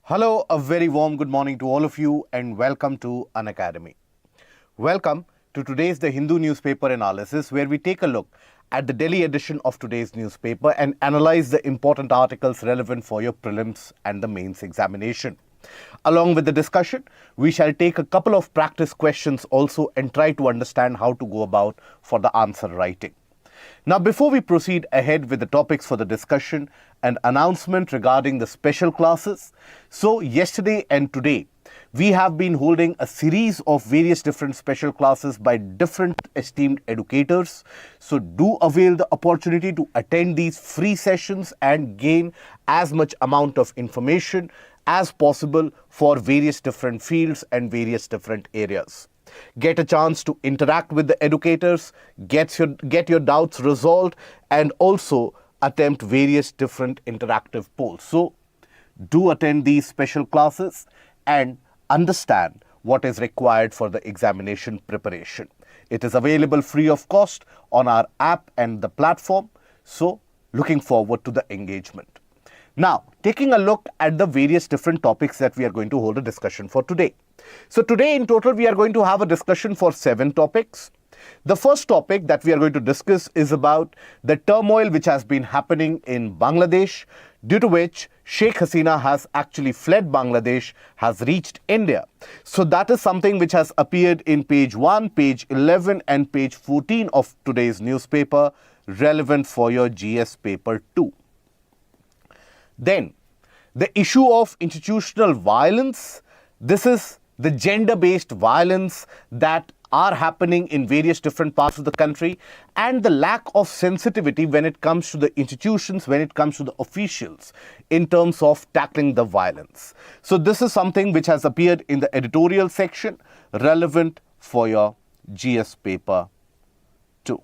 Hello, a very warm good morning to all of you and welcome to Unacademy. Welcome to today's The Hindu newspaper analysis, where we take a look at the Delhi edition of today's newspaper and analyze the important articles relevant for your prelims and the mains examination. Along with the discussion, we shall take a couple of practice questions also and try to understand how to go about for the answer writing. Now, before we proceed ahead with the topics for the discussion, an announcement regarding the special classes. So, yesterday and today, we have been holding a series of various different special classes by different esteemed educators. So, do avail the opportunity to attend these free sessions and gain as much amount of information as possible for various different fields and various different areas. Get a chance to interact with the educators, get your doubts resolved, and also attempt various different interactive polls. So, do attend these special classes and understand what is required for the examination preparation. It is available free of cost on our app and the platform. So, looking forward to the engagement. Now, taking a look at the various different topics that we are going to hold a discussion for today. So today in total, we are going to have a discussion for 7 topics. The first topic that we are going to discuss is about the turmoil which has been happening in Bangladesh, due to which Sheikh Hasina has actually fled Bangladesh, has reached India. So that is something which has appeared in page 1, page 11 and page 14 of today's newspaper, relevant for your GS paper 2. Then, the issue of institutional violence. This is the gender-based violence that are happening in various different parts of the country, and the lack of sensitivity when it comes to the institutions, when it comes to the officials in terms of tackling the violence. So this is something which has appeared in the editorial section, relevant for your GS paper 2,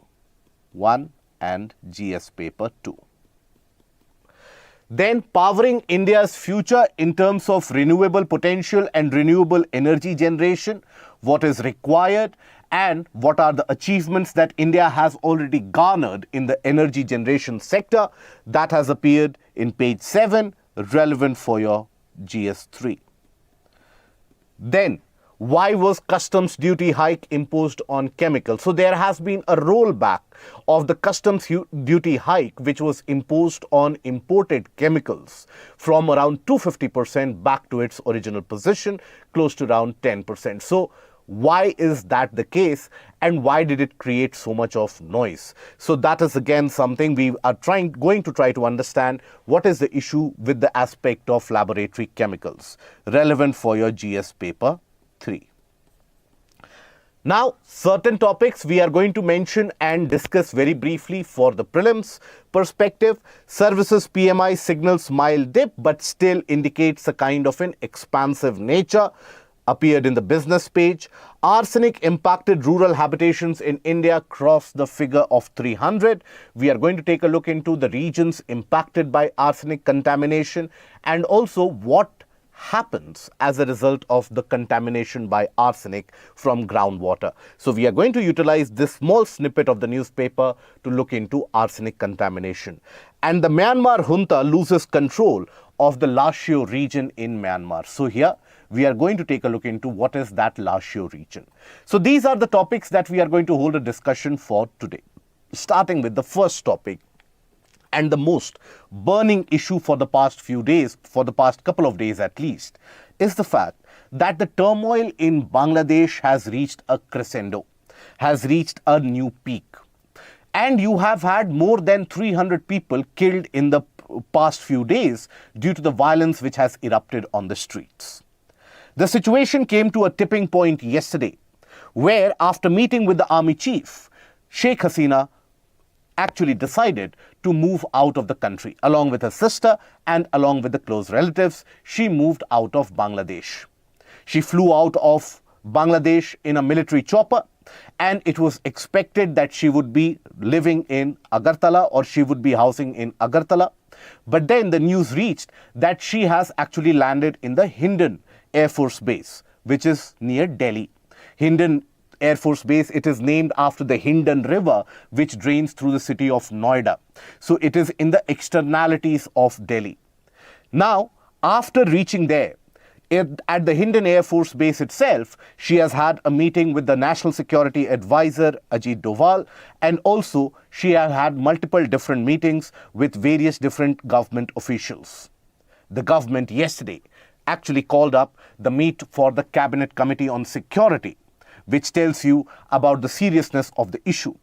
1 and GS paper 2. Then, powering India's future in terms of renewable potential and renewable energy generation, what is required and what are the achievements that India has already garnered in the energy generation sector, that has appeared in page 7, relevant for your GS3. Then, why was customs duty hike imposed on chemicals? So there has been a rollback of the customs duty hike which was imposed on imported chemicals from around 250% back to its original position, close to around 10%. So why is that the case and why did it create so much of noise? So that is again something we are going to try to understand. What is the issue with the aspect of laboratory chemicals, relevant for your GS paper 3. Now, certain topics we are going to mention and discuss very briefly for the prelims perspective. Services PMI signals mild dip but still indicates a kind of an expansive nature, appeared in the business page. Arsenic impacted rural habitations in India, crossed the figure of 300. We are going to take a look into the regions impacted by arsenic contamination and also what happens as a result of the contamination by arsenic from groundwater. So we are going to utilize this small snippet of the newspaper to look into arsenic contamination. And the Myanmar junta loses control of the Lashio region in Myanmar. So here we are going to take a look into what is that Lashio region. So these are the topics that we are going to hold a discussion for today. Starting with the first topic, and the most burning issue for the past few days, for the past couple of days at least, is the fact that the turmoil in Bangladesh has reached a crescendo, has reached a new peak. And you have had more than 300 people killed in the past few days due to the violence which has erupted on the streets. The situation came to a tipping point yesterday, where after meeting with the army chief, Sheikh Hasina actually decided to move out of the country. Along with her sister and along with the close relatives, she moved out of Bangladesh. She flew out of Bangladesh in a military chopper, and it was expected that she would be living in Agartala or she would be housing in Agartala. But then the news reached that she has actually landed in the Hindon Air Force Base, which is near Delhi. Hindon Air Force Base, it is named after the Hindon River, which drains through the city of Noida. So it is in the externalities of Delhi. Now, After reaching there, at the Hindon Air Force Base itself, she has had a meeting with the National Security Advisor, Ajit Doval, and also she has had multiple different meetings with various different government officials. The government yesterday actually called up the meet for the Cabinet Committee on Security, which tells you about the seriousness of the issue.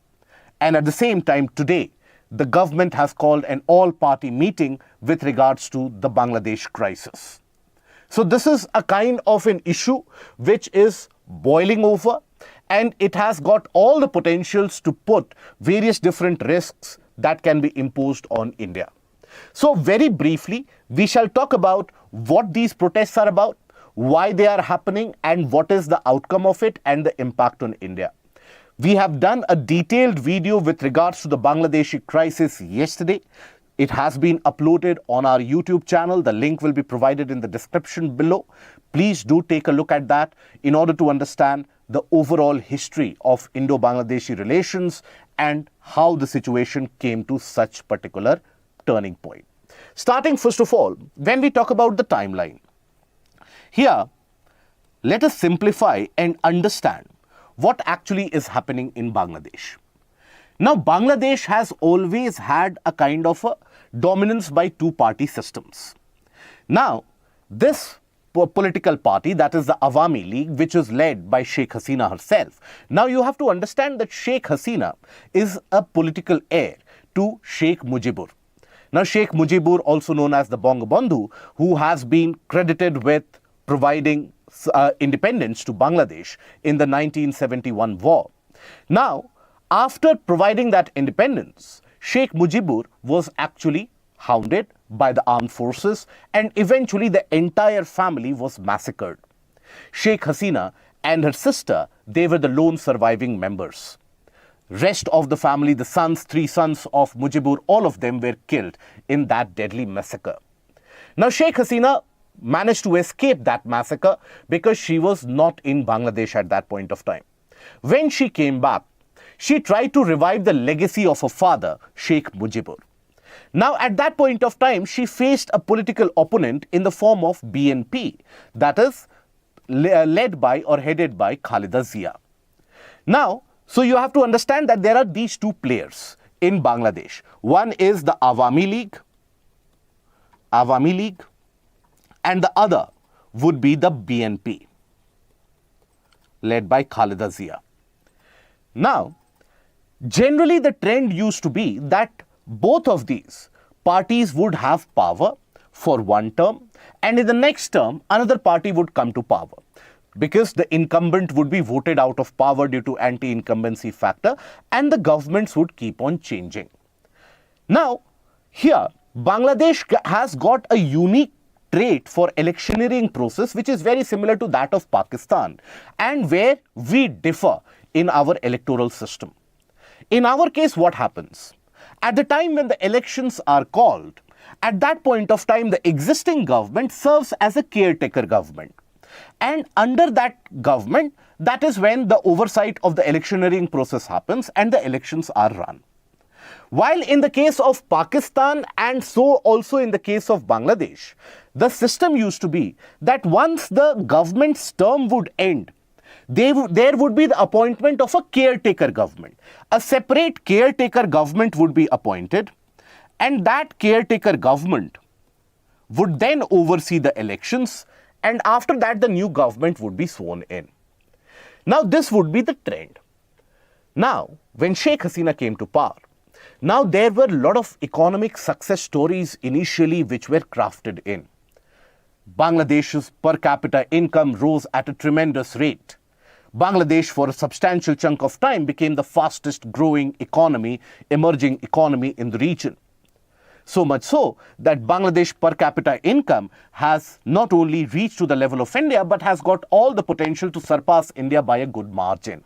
And at the same time today, the government has called an all-party meeting with regards to the Bangladesh crisis. So this is a kind of an issue which is boiling over, and it has got all the potentials to put various different risks that can be imposed on India. So very briefly, we shall talk about what these protests are about, why they are happening, and what is the outcome of it and the impact on India. We have done a detailed video with regards to the Bangladeshi crisis yesterday. It has been uploaded on our YouTube channel. The link will be provided in the description below. Please do take a look at that in order to understand the overall history of Indo-Bangladeshi relations and how the situation came to such particular turning point. Starting first of all, when we talk about the timeline, here, let us simplify and understand what actually is happening in Bangladesh. Now, Bangladesh has always had a kind of a dominance by two-party systems. Now, this political party, that is the Awami League, which is led by Sheikh Hasina herself. Now, you have to understand that Sheikh Hasina is a political heir to Sheikh Mujibur. Now, Sheikh Mujibur, also known as the Bangabandhu, who has been credited with providing independence to Bangladesh in the 1971 war. Now, after providing that independence, Sheikh Mujibur was actually hounded by the armed forces, and eventually the entire family was massacred. Sheikh Hasina and her sister, they were the lone surviving members. Rest of the family, the sons, 3 sons of Mujibur, all of them were killed in that deadly massacre. Now, Sheikh Hasina managed to escape that massacre because she was not in Bangladesh at that point of time. When she came back, she tried to revive the legacy of her father, Sheikh Mujibur. Now, at that point of time, she faced a political opponent in the form of BNP, that is led by or headed by Khalida Zia. Now, so you have to understand that there are these two players in Bangladesh. One is the Awami League, and the other would be the BNP, led by Khalida Zia. Now, generally the trend used to be that both of these parties would have power for one term, and in the next term, another party would come to power, because the incumbent would be voted out of power due to anti-incumbency factor, and the governments would keep on changing. Now, here, Bangladesh has got a unique trait for electioneering process, which is very similar to that of Pakistan, and where we differ in our electoral system. In our case, what happens? At the time when the elections are called, at that point of time, the existing government serves as a caretaker government. And under that government, that is when the oversight of the electioneering process happens and the elections are run. While in the case of Pakistan, and so also in the case of Bangladesh, the system used to be that once the government's term would end, there would be the appointment of a caretaker government. A separate caretaker government would be appointed, and that caretaker government would then oversee the elections, and after that the new government would be sworn in. Now, this would be the trend. Now, when Sheikh Hasina came to power, now there were a lot of economic success stories initially which were crafted in. Bangladesh's per capita income rose at a tremendous rate. Bangladesh, for a substantial chunk of time, became the fastest growing economy, emerging economy in the region. So much so that Bangladesh per capita income has not only reached to the level of India, but has got all the potential to surpass India by a good margin.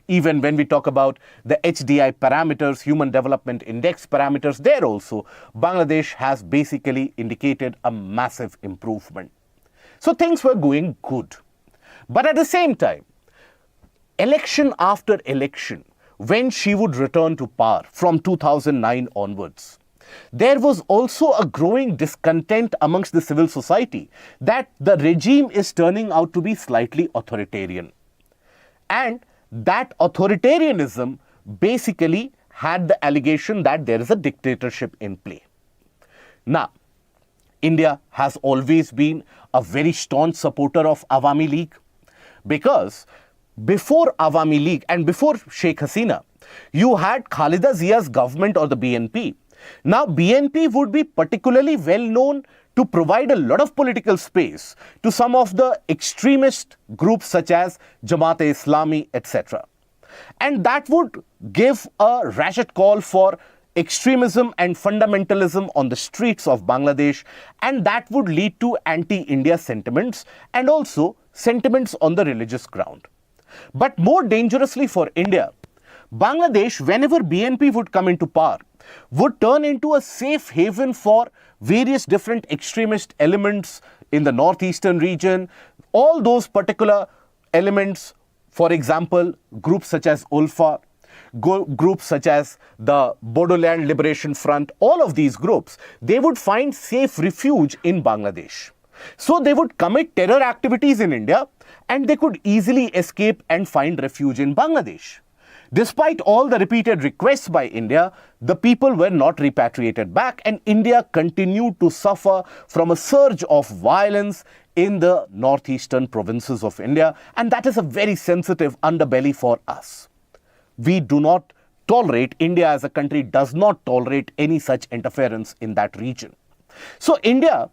Even when we talk about the HDI parameters, Human Development Index parameters, there also, Bangladesh has basically indicated a massive improvement. So things were going good. But at the same time, election after election, when she would return to power from 2009 onwards, there was also a growing discontent amongst the civil society that the regime is turning out to be slightly authoritarian. And that authoritarianism basically had the allegation that there is a dictatorship in play. Now, India has always been a very staunch supporter of Awami League, because before Awami League and before Sheikh Hasina, you had Khalida Zia's government or the BNP. Now, BNP would be particularly well known to provide a lot of political space to some of the extremist groups such as Jamaat-e-Islami, etc. And that would give a ratchet call for extremism and fundamentalism on the streets of Bangladesh, and that would lead to anti-India sentiments and also sentiments on the religious ground. But more dangerously for India, Bangladesh, whenever BNP would come into power, would turn into a safe haven for various different extremist elements in the northeastern region. All those particular elements, for example, groups such as ULFA, groups such as the Bodoland Liberation Front, all of these groups, they would find safe refuge in Bangladesh. So they would commit terror activities in India and they could easily escape and find refuge in Bangladesh. Despite all the repeated requests by India, the people were not repatriated back, and India continued to suffer from a surge of violence in the northeastern provinces of India, and that is a very sensitive underbelly for us. We do not tolerate, India as a country does not tolerate any such interference in that region. So India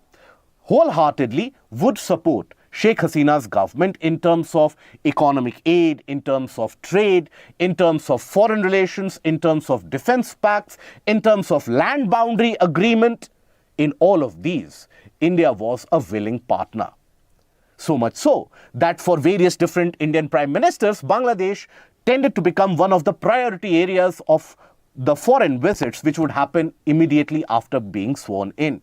wholeheartedly would support Sheikh Hasina's government in terms of economic aid, in terms of trade, in terms of foreign relations, in terms of defense pacts, in terms of land boundary agreement. In all of these, India was a willing partner. So much so that for various different Indian prime ministers, Bangladesh tended to become one of the priority areas of the foreign visits which would happen immediately after being sworn in.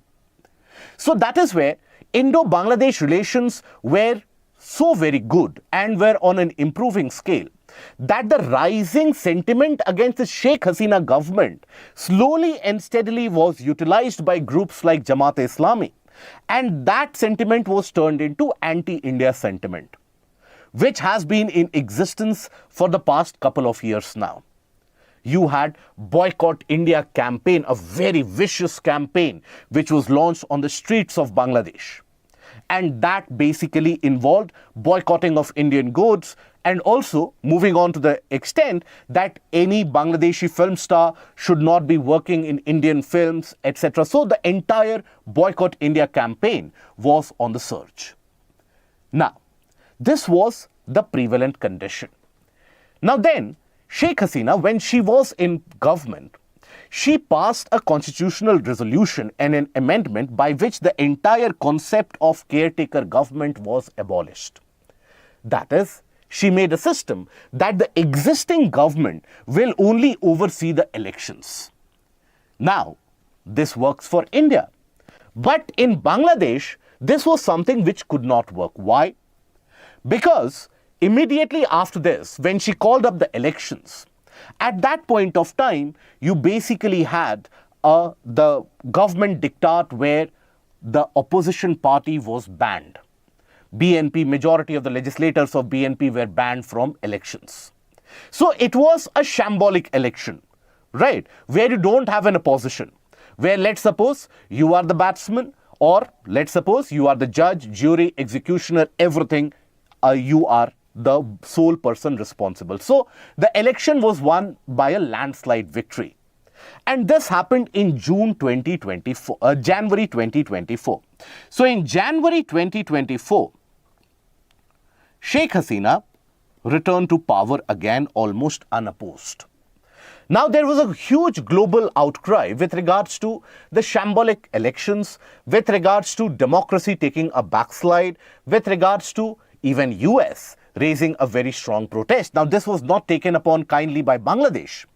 So that is where Indo-Bangladesh relations were so very good and were on an improving scale that the rising sentiment against the Sheikh Hasina government slowly and steadily was utilized by groups like Jamaat-e-Islami, and that sentiment was turned into anti-India sentiment, which has been in existence for the past couple of years now. You had Boycott India campaign, a very vicious campaign which was launched on the streets of Bangladesh. And that basically involved boycotting of Indian goods and also moving on to the extent that any Bangladeshi film star should not be working in Indian films, etc. So the entire Boycott India campaign was on the surge. Now, this was the prevalent condition. Now then, Sheikh Hasina, when she was in government, she passed a constitutional resolution and an amendment by which the entire concept of caretaker government was abolished. That is, she made a system that the existing government will only oversee the elections. Now, this works for India. But in Bangladesh, this was something which could not work. Why? Because immediately after this, when she called up the elections, at that point of time, you basically had the government diktat where the opposition party was banned. BNP, majority of the legislators of BNP were banned from elections. So it was a shambolic election, right? Where you don't have an opposition. Where let's suppose you are the batsman, or let's suppose you are the judge, jury, executioner, everything, you are the sole person responsible. So the election was won by a landslide victory. And this happened in January 2024. So in January 2024, Sheikh Hasina returned to power again almost unopposed. Now there was a huge global outcry with regards to the shambolic elections, with regards to democracy taking a backslide, with regards to even US raising a very strong protest. Now this was not taken upon kindly by Bangladesh,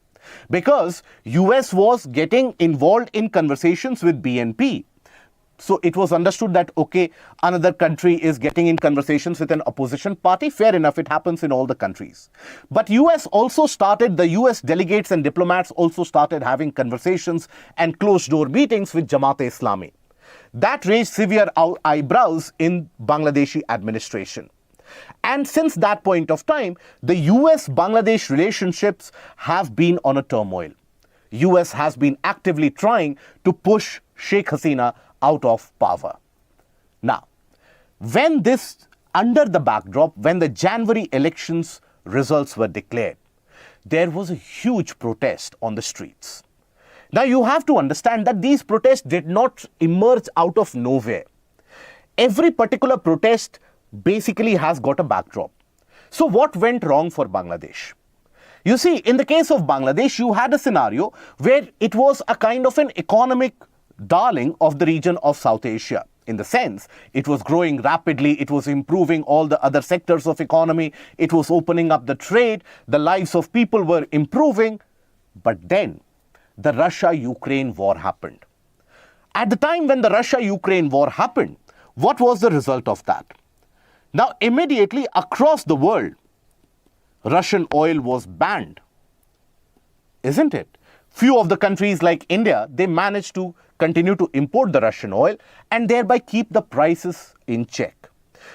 because US was getting involved in conversations with BNP So it was understood that, okay, another country is getting in conversations with an opposition party. Fair enough, it happens in all the countries. But the US delegates and diplomats also started having conversations and closed-door meetings with Jamaat-e-Islami. That raised severe eyebrows in Bangladeshi administration. And since that point of time, the US-Bangladesh relationships have been on a turmoil. US has been actively trying to push Sheikh Hasina out of power. Now, under the backdrop, when the January elections results were declared, there was a huge protest on the streets. Now, you have to understand that these protests did not emerge out of nowhere. Every particular protest basically has got a backdrop. So what went wrong for Bangladesh? You see, in the case of Bangladesh, you had a scenario where it was a kind of an economic darling of the region of South Asia. In the sense, it was growing rapidly, it was improving all the other sectors of economy, it was opening up the trade, the lives of people were improving. But then, the Russia-Ukraine war happened. At the time when the Russia-Ukraine war happened, what was the result of that? Now, immediately across the world, Russian oil was banned, isn't it? Few of the countries like India, they managed to continue to import the Russian oil and thereby keep the prices in check.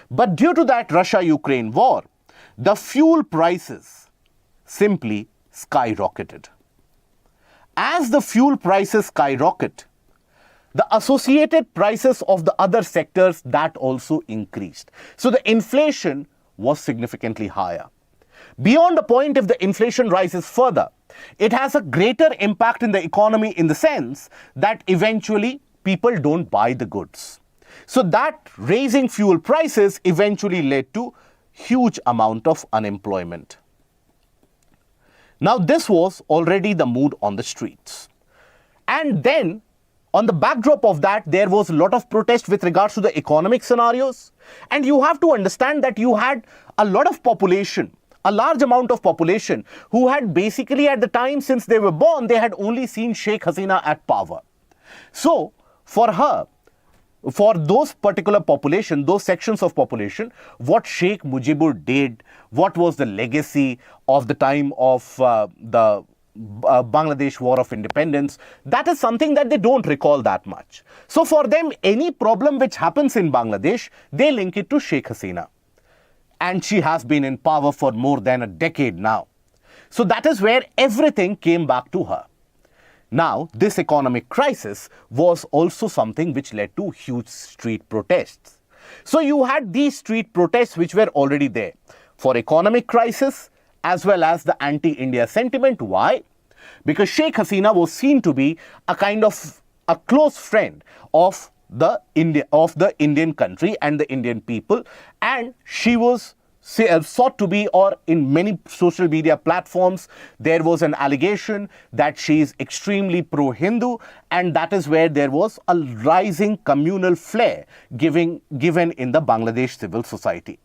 But due to that Russia-Ukraine war, the fuel prices simply skyrocketed. As the fuel prices skyrocket, the associated prices of the other sectors, that also increased. So the inflation was significantly higher. Beyond the point, if the inflation rises further, it has a greater impact in the economy in the sense that eventually people don't buy the goods. So that raising fuel prices eventually led to huge amount of unemployment. Now, this was already the mood on the streets. And then, on the backdrop of that, there was a lot of protest with regards to the economic scenarios. And you have to understand that you had a lot of population, a large amount of population who had basically at the time since they were born, they had only seen Sheikh Hasina at power. So, for her, for those particular population, those sections of population, what Sheikh Mujibur did, what was the legacy of the time of the Bangladesh War of Independence, that is something that they don't recall that much. So for them, any problem which happens in Bangladesh, they link it to Sheikh Hasina. And she has been in power for more than a decade now. So that is where everything came back to her. Now, this economic crisis was also something which led to huge street protests. So you had these street protests which were already there for economic crisis as well as the anti-India sentiment. Why? Because Sheikh Hasina was seen to be a kind of a close friend of the Indian country and the Indian people, and she was sought to be, or in many social media platforms, there was an allegation that she is extremely pro-Hindu, and that is where there was a rising communal flair given in the Bangladesh civil society.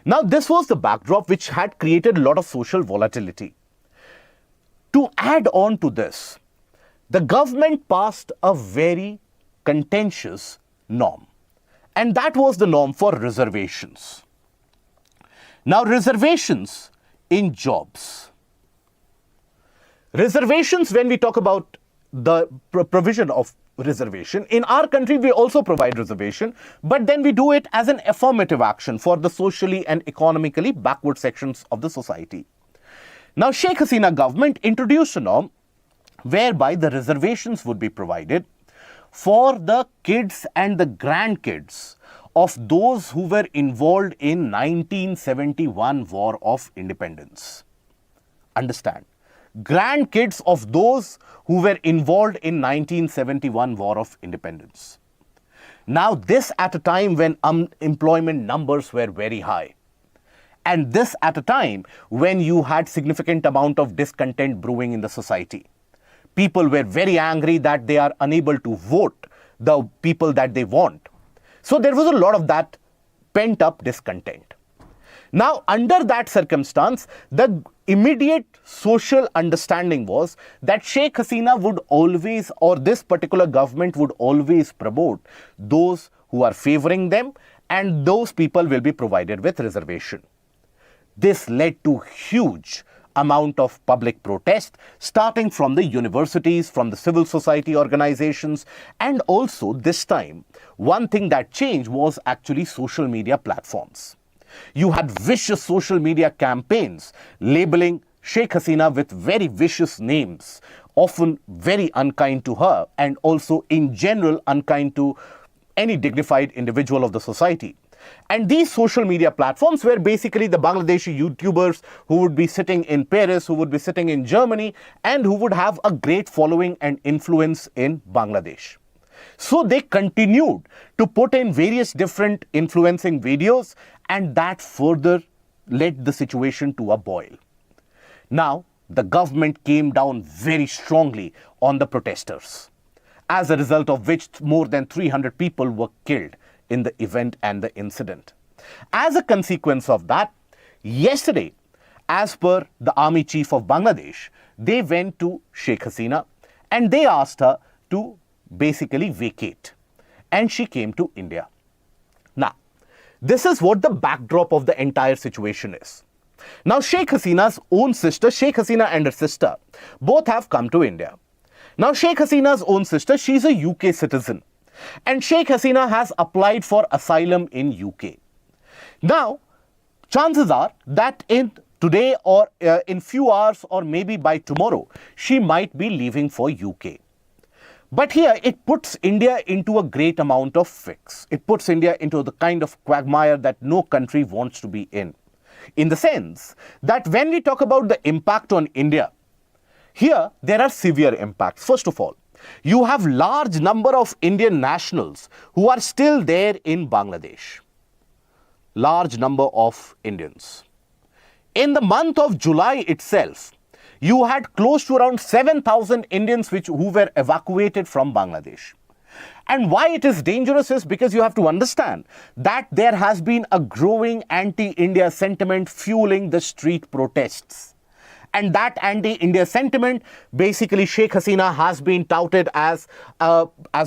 Now, this was the backdrop which had created a lot of social volatility. To add on to this, the government passed a very contentious norm, and that was the norm for reservations. Now, reservations in jobs. Reservations, when we talk about the provision of reservation, in our country we also provide reservation, but then we do it as an affirmative action for the socially and economically backward sections of the society. Now, Sheikh Hasina government introduced a norm whereby the reservations would be provided for the kids and the grandkids of those who were involved in 1971 War of Independence. Understand, grandkids of those who were involved in 1971 War of Independence. Now, this at a time when unemployment numbers were very high. And this at a time when you had significant amount of discontent brewing in the society. People were very angry that they are unable to vote the people that they want. So there was a lot of that pent-up discontent. Now, under that circumstance, the immediate social understanding was that Sheikh Hasina would always, or this particular government would always promote those who are favoring them, and those people will be provided with reservation. This led to huge amount of public protest, starting from the universities, from the civil society organizations, and also this time, one thing that changed was actually social media platforms. You had vicious social media campaigns labeling Sheikh Hasina with very vicious names, often very unkind to her, and also in general unkind to any dignified individual of the society. And these social media platforms were basically the Bangladeshi YouTubers who would be sitting in Paris, who would be sitting in Germany, and who would have a great following and influence in Bangladesh. So they continued to put in various different influencing videos, and that further led the situation to a boil. Now, the government came down very strongly on the protesters, as a result of which more than 300 people were killed in the event and the incident. As a consequence of that, yesterday, as per the army chief of Bangladesh, they went to Sheikh Hasina and they asked her to basically vacate. And she came to India. Now, this is what the backdrop of the entire situation is. Now, Sheikh Hasina's own sister, Sheikh Hasina and her sister, both have come to India. Now, Sheikh Hasina's own sister, she's a UK citizen. And Sheikh Hasina has applied for asylum in UK. Now, chances are that in today or in few hours or maybe by tomorrow, she might be leaving for UK. But here it puts India into a great amount of fix. It puts India into the kind of quagmire that no country wants to be in the sense that when we talk about the impact on India, here there are severe impacts. First of all, you have large number of Indian nationals who are still there in Bangladesh. Large number of Indians. In the month of July itself, you had close to around 7,000 Indians who were evacuated from Bangladesh. And why it is dangerous is because you have to understand that there has been a growing anti-India sentiment fueling the street protests. And that anti-India sentiment, basically Sheikh Hasina has been touted as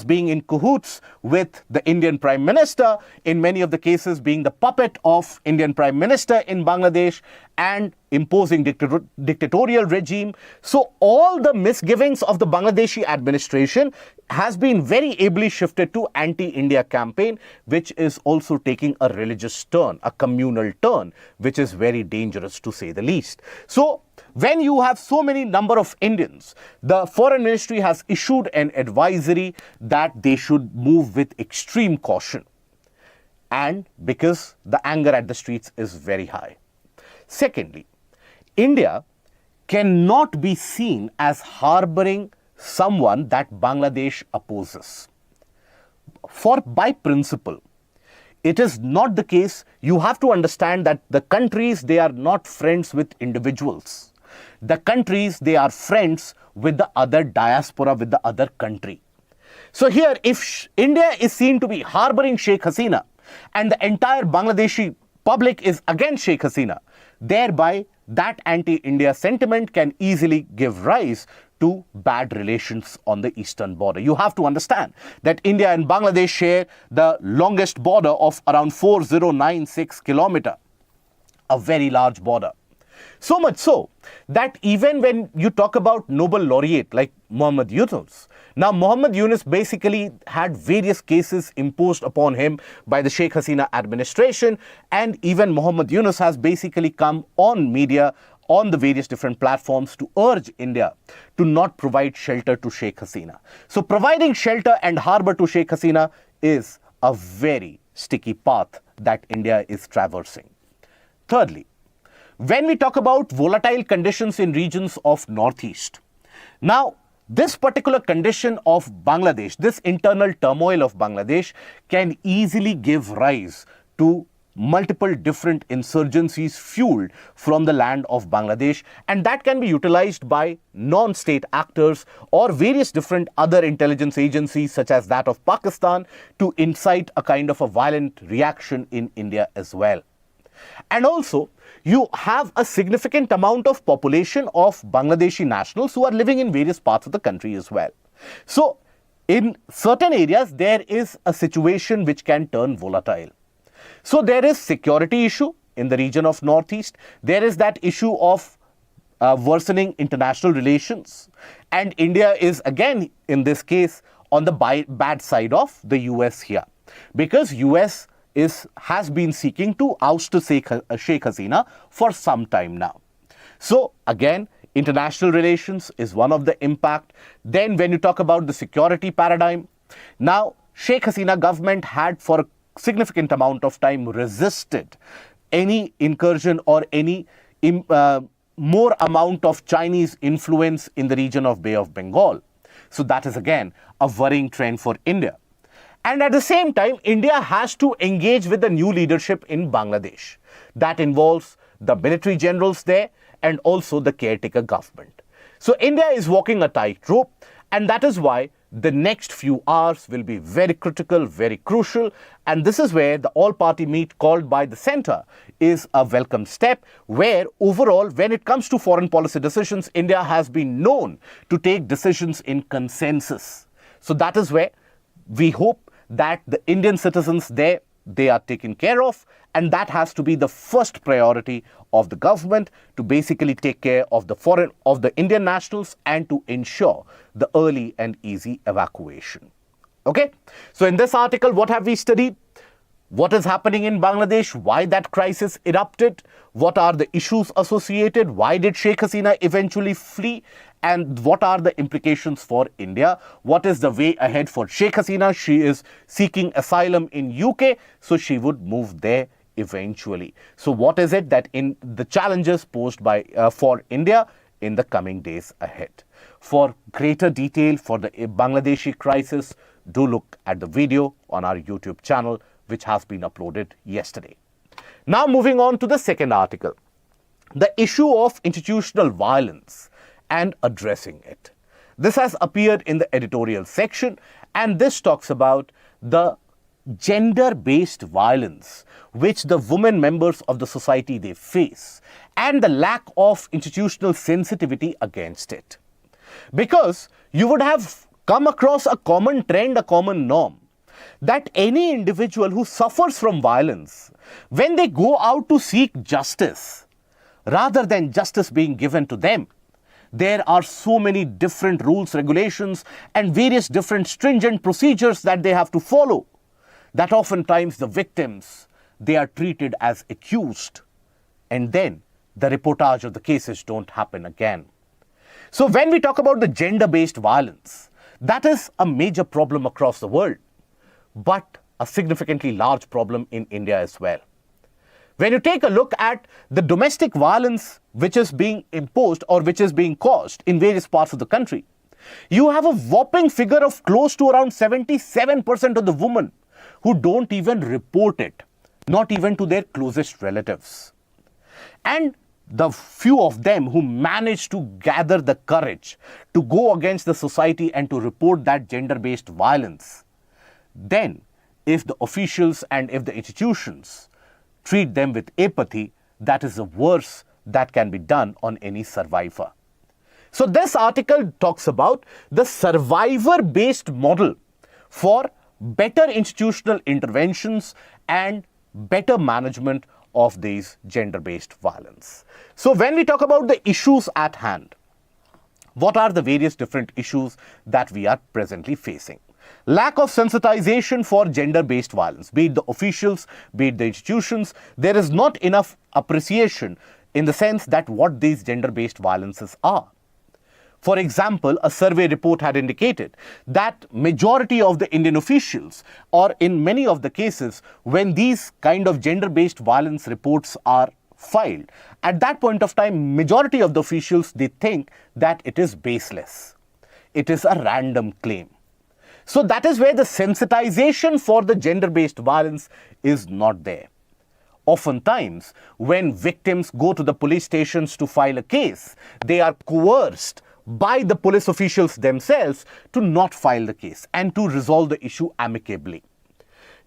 being in cahoots with the Indian Prime Minister, in many of the cases being the puppet of Indian Prime Minister in Bangladesh and imposing dictatorial regime. So all the misgivings of the Bangladeshi administration has been very ably shifted to anti-India campaign, which is also taking a religious turn, a communal turn, which is very dangerous to say the least. So when you have so many number of Indians, the foreign ministry has issued an advisory that they should move with extreme caution. And because the anger at the streets is very high. Secondly, India cannot be seen as harboring someone that Bangladesh opposes. By principle, it is not the case. You have to understand that the countries, they are not friends with individuals. The countries, they are friends with the other diaspora, with the other country. So here, if India is seen to be harboring Sheikh Hasina and the entire Bangladeshi public is against Sheikh Hasina, thereby that anti-India sentiment can easily give rise to bad relations on the eastern border. You have to understand that India and Bangladesh share the longest border of around 4096 kilometers, a very large border. So much so that even when you talk about Nobel laureate like Muhammad Yunus, now Muhammad Yunus basically had various cases imposed upon him by the Sheikh Hasina administration, and even Muhammad Yunus has basically come on media, on the various different platforms to urge India to not provide shelter to Sheikh Hasina. So providing shelter and harbor to Sheikh Hasina is a very sticky path that India is traversing. Thirdly, when we talk about volatile conditions in regions of Northeast, now this particular condition of Bangladesh, this internal turmoil of Bangladesh can easily give rise to multiple different insurgencies fueled from the land of Bangladesh, and that can be utilized by non-state actors or various different other intelligence agencies such as that of Pakistan to incite a kind of a violent reaction in India as well. And also, you have a significant amount of population of Bangladeshi nationals who are living in various parts of the country as well. So, in certain areas, there is a situation which can turn volatile. So, there is security issue in the region of Northeast. There is that issue of worsening international relations. And India is again, in this case, on the bad side of the US here. Because US has been seeking to oust Sheikh Hasina for some time now. So again, international relations is one of the impact. Then when you talk about the security paradigm, now Sheikh Hasina government had for a significant amount of time resisted any incursion or any more amount of Chinese influence in the region of Bay of Bengal. So that is again a worrying trend for India. And at the same time, India has to engage with the new leadership in Bangladesh. That involves the military generals there and also the caretaker government. So India is walking a tightrope, and that is why the next few hours will be very critical, very crucial. And this is where the all-party meet called by the centre is a welcome step, where overall, when it comes to foreign policy decisions, India has been known to take decisions in consensus. So that is where we hope that the Indian citizens there, they are taken care of, and that has to be the first priority of the government, to basically take care of the Indian nationals and to ensure the early and easy evacuation. Okay, so in this article, what have we studied? What is happening in Bangladesh? Why that crisis erupted? What are the issues associated? Why did Sheikh Hasina eventually flee? And what are the implications for India? What is the way ahead for Sheikh Hasina? She is seeking asylum in UK, so she would move there eventually. So what is it that in the challenges posed by for India in the coming days ahead? For greater detail for the Bangladeshi crisis, do look at the video on our YouTube channel, which has been uploaded yesterday. Now moving on to the second article, the issue of institutional violence and addressing it. This has appeared in the editorial section, and this talks about the gender-based violence which the women members of the society they face, and the lack of institutional sensitivity against it. Because you would have come across a common trend, a common norm, that any individual who suffers from violence, when they go out to seek justice, rather than justice being given to them, there are so many different rules, regulations, and various different stringent procedures that they have to follow, that oftentimes the victims, they are treated as accused, and then the reportage of the cases don't happen again. So when we talk about the gender-based violence, that is a major problem across the world, but a significantly large problem in India as well. When you take a look at the domestic violence which is being imposed or which is being caused in various parts of the country, you have a whopping figure of close to around 77% of the women who don't even report it, not even to their closest relatives. And the few of them who manage to gather the courage to go against the society and to report that gender-based violence, then if the officials and if the institutions treat them with apathy, that is the worst that can be done on any survivor. So this article talks about the survivor-based model for better institutional interventions and better management of these gender-based violence. So when we talk about the issues at hand, what are the various different issues that we are presently facing? Lack of sensitization for gender-based violence, be it the officials, be it the institutions. There is not enough appreciation in the sense that what these gender-based violences are. For example, a survey report had indicated that majority of the Indian officials, or in many of the cases, when these kind of gender-based violence reports are filed, at that point of time, majority of the officials, they think that it is baseless. It is a random claim. So that is where the sensitization for the gender-based violence is not there. Oftentimes, when victims go to the police stations to file a case, they are coerced by the police officials themselves to not file the case and to resolve the issue amicably.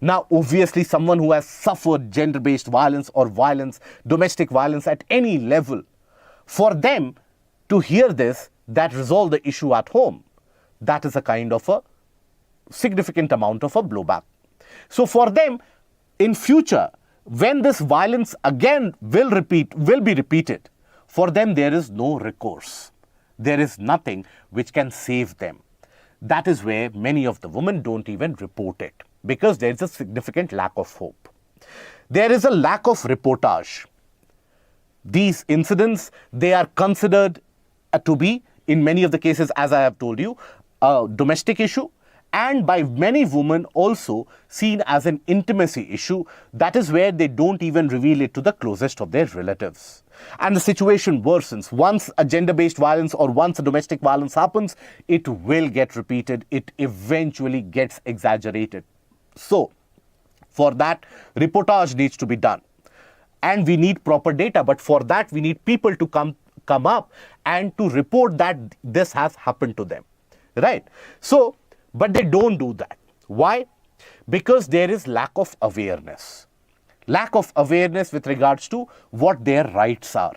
Now, obviously, someone who has suffered gender-based violence or violence, domestic violence at any level, for them to hear this, that resolve the issue at home, that is a kind of a significant amount of a blowback. So for them, in future, when this violence again will be repeated, for them there is no recourse. There is nothing which can save them. That is where many of the women don't even report it, because there is a significant lack of hope. There is a lack of reportage. These incidents, they are considered to be, in many of the cases, as I have told you, a domestic issue, and by many women also seen as an intimacy issue. That is where they don't even reveal it to the closest of their relatives. And the situation worsens. Once a gender-based violence or once a domestic violence happens, it will get repeated. It eventually gets exaggerated. So, for that, reportage needs to be done. And we need proper data. But for that, we need people to come up and to report that this has happened to them. Right? So, but they don't do that. Why? Because there is lack of awareness. Lack of awareness with regards to what their rights are.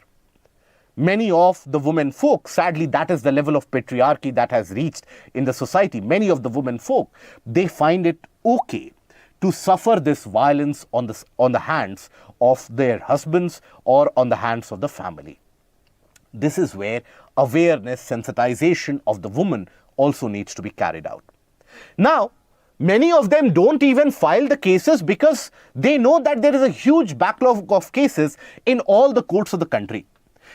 Many of the women folk, sadly, that is the level of patriarchy that has reached in the society. Many of the women folk, they find it okay to suffer this violence on the hands of their husbands or on the hands of the family. This is where awareness, sensitization of the woman also needs to be carried out. Now, many of them don't even file the cases because they know that there is a huge backlog of cases in all the courts of the country.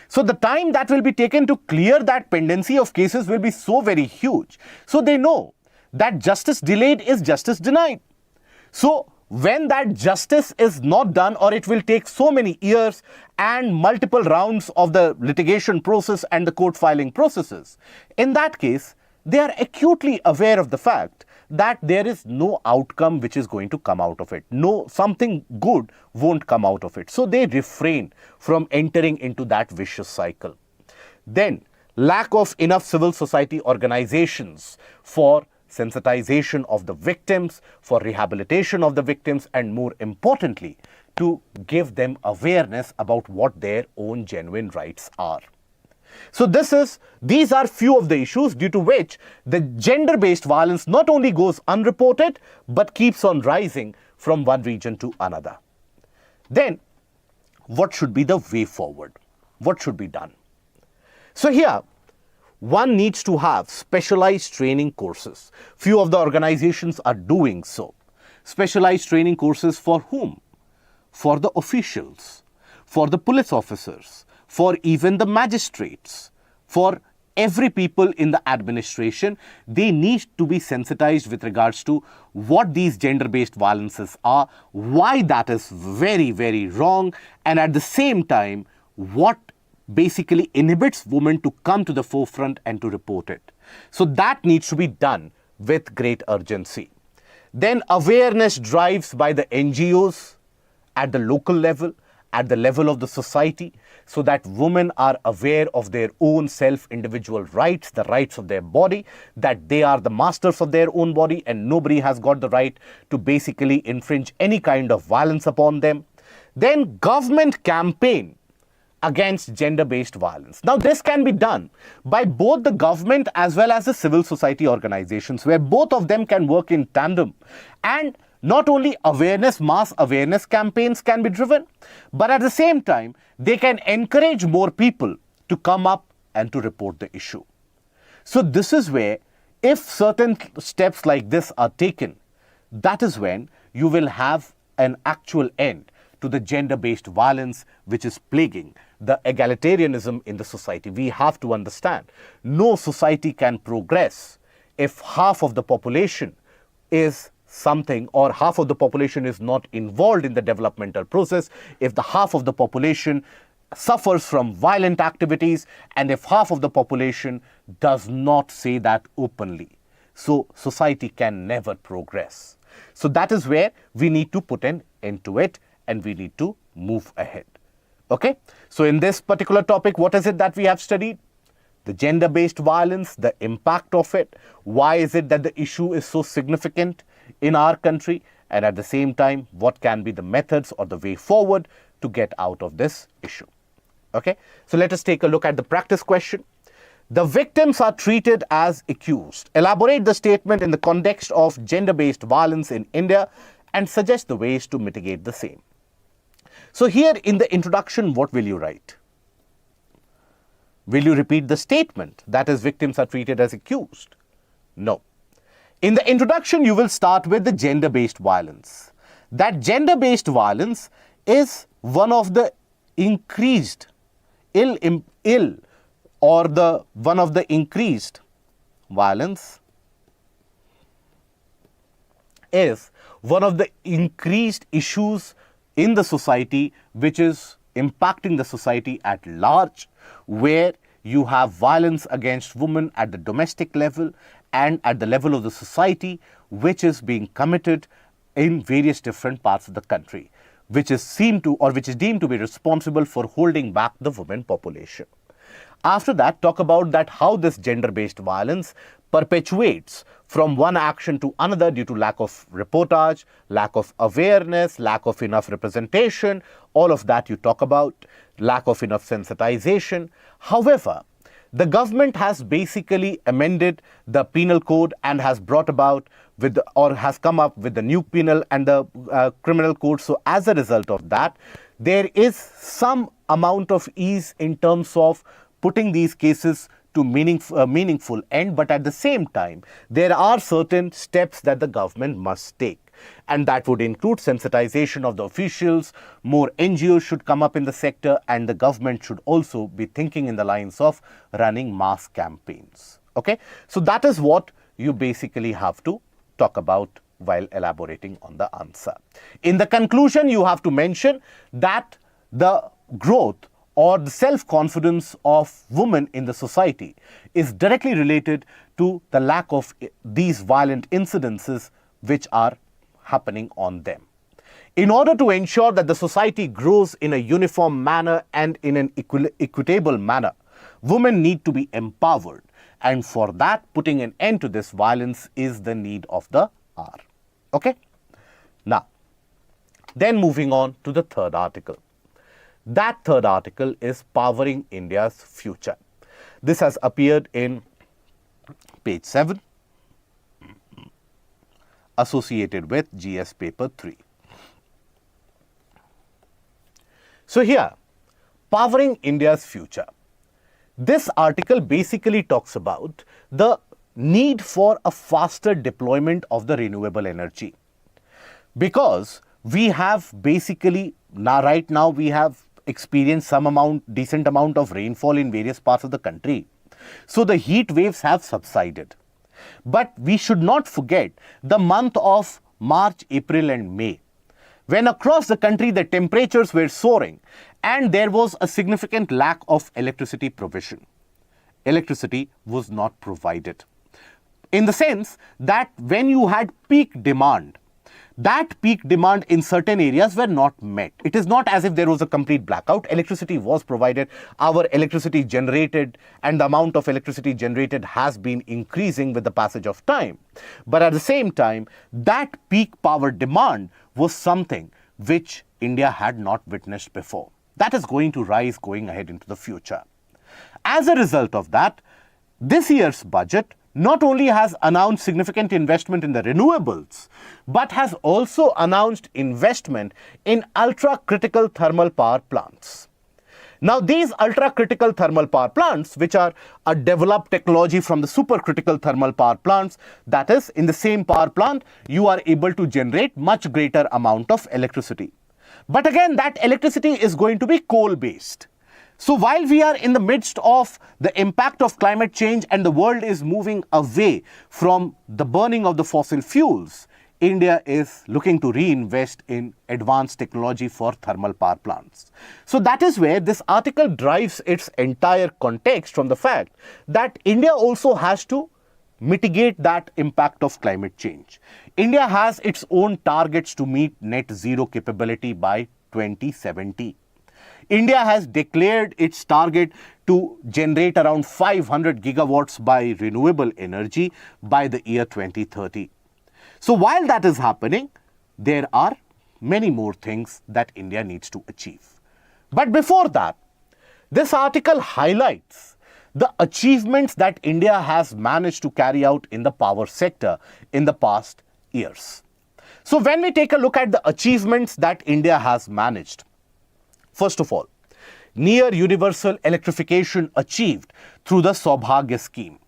So the time that will be taken to clear that pendency of cases will be so very huge. So they know that justice delayed is justice denied. So when that justice is not done, or it will take so many years and multiple rounds of the litigation process and the court filing processes, in that case, they are acutely aware of the fact that there is no outcome which is going to come out of it. No, something good won't come out of it. So they refrain from entering into that vicious cycle. Then, lack of enough civil society organizations for sensitization of the victims, for rehabilitation of the victims, and more importantly, to give them awareness about what their own genuine rights are. So these are few of the issues due to which the gender-based violence not only goes unreported, but keeps on rising from one region to another. Then, what should be the way forward? What should be done? So here, one needs to have specialized training courses. Few of the organizations are doing so. Specialized training courses for whom? For the officials, for the police officers, for even the magistrates, for every people in the administration. They need to be sensitized with regards to what these gender-based violences are, why that is very, very wrong, and at the same time, what basically inhibits women to come to the forefront and to report it. So that needs to be done with great urgency. Then awareness drives by the NGOs at the local level, at the level of the society, so that women are aware of their own self-individual rights, the rights of their body, that they are the masters of their own body and nobody has got the right to basically infringe any kind of violence upon them. Then government campaign against gender-based violence. Now this can be done by both the government as well as the civil society organizations, where both of them can work in tandem. And not only awareness, mass awareness campaigns can be driven, but at the same time, they can encourage more people to come up and to report the issue. So this is where, if certain steps like this are taken, that is when you will have an actual end to the gender-based violence which is plaguing the egalitarianism in the society. We have to understand, no society can progress if half of the population is something, or half of the population is not involved in the developmental process, if the half of the population suffers from violent activities, and if half of the population does not say that openly. So society can never progress. So that is where we need to put an end to it and we need to move ahead. Okay? So in this particular topic, what is it that we have studied? The gender-based violence, the impact of it, why is it that the issue is so significant in our country, and at the same time, what can be the methods or the way forward to get out of this issue. Okay, so let us take a look at the practice question. The victims are treated as accused. Elaborate the statement in the context of gender-based violence in India and suggest the ways to mitigate the same. So here in the introduction, what will you write? Will you repeat the statement, that is, victims are treated as accused? No. In the introduction, you will start with the gender-based violence. That gender-based violence is one of the increased one of the increased violence is one of the increased issues in the society which is impacting the society at large, where you have violence against women at the domestic level and at the level of the society, which is being committed in various different parts of the country, which is deemed to be responsible for holding back the women population. After that, talk about that how this gender-based violence perpetuates from one action to another due to lack of reportage, lack of awareness, lack of enough representation, all of that you talk about, lack of enough sensitization. However, the government has basically amended the penal code and has brought about has come up with the new penal and the criminal code. So as a result of that, there is some amount of ease in terms of putting these cases to meaningful end, but at the same time, there are certain steps that the government must take. And that would include sensitization of the officials, more NGOs should come up in the sector, and the government should also be thinking in the lines of running mass campaigns. Okay, so that is what you basically have to talk about while elaborating on the answer. In the conclusion, you have to mention that the growth or the self-confidence of women in the society is directly related to the lack of these violent incidences which are happening on them. In order to ensure that the society grows in a uniform manner and in an equitable manner, women need to be empowered, and for that, putting an end to this violence is the need of the hour. Okay? Now, then moving on to the third article. That third article is Powering India's Future. This has appeared in page 7, associated with GS paper 3. So here, Powering India's Future. This article basically talks about the need for a faster deployment of the renewable energy. Because we have basically, right now we have experienced decent amount of rainfall in various parts of the country. So the heat waves have subsided. But we should not forget the month of March, April and May, when across the country the temperatures were soaring and there was a significant lack of electricity provision. Electricity was not provided. In the sense that when you had peak demand, that peak demand in certain areas were not met. It is not as if there was a complete blackout. Electricity was provided. Our electricity generated and the amount of electricity generated has been increasing with the passage of time. But at the same time, that peak power demand was something which India had not witnessed before. That is going to rise going ahead into the future. As a result of that, this year's budget not only has announced significant investment in the renewables, but has also announced investment in ultra-critical thermal power plants. Now, these ultra-critical thermal power plants, which are a developed technology from the supercritical thermal power plants, that is, in the same power plant, you are able to generate much greater amount of electricity. But again, that electricity is going to be coal-based. So while we are in the midst of the impact of climate change and the world is moving away from the burning of the fossil fuels, India is looking to reinvest in advanced technology for thermal power plants. So that is where this article drives its entire context from the fact that India also has to mitigate that impact of climate change. India has its own targets to meet net zero capability by 2070. India has declared its target to generate around 500 gigawatts by renewable energy by the year 2030. So while that is happening, there are many more things that India needs to achieve. But before that, this article highlights the achievements that India has managed to carry out in the power sector in the past years. So when we take a look at the achievements that India has managed, first of all, near universal electrification achieved through the Saubhagya scheme.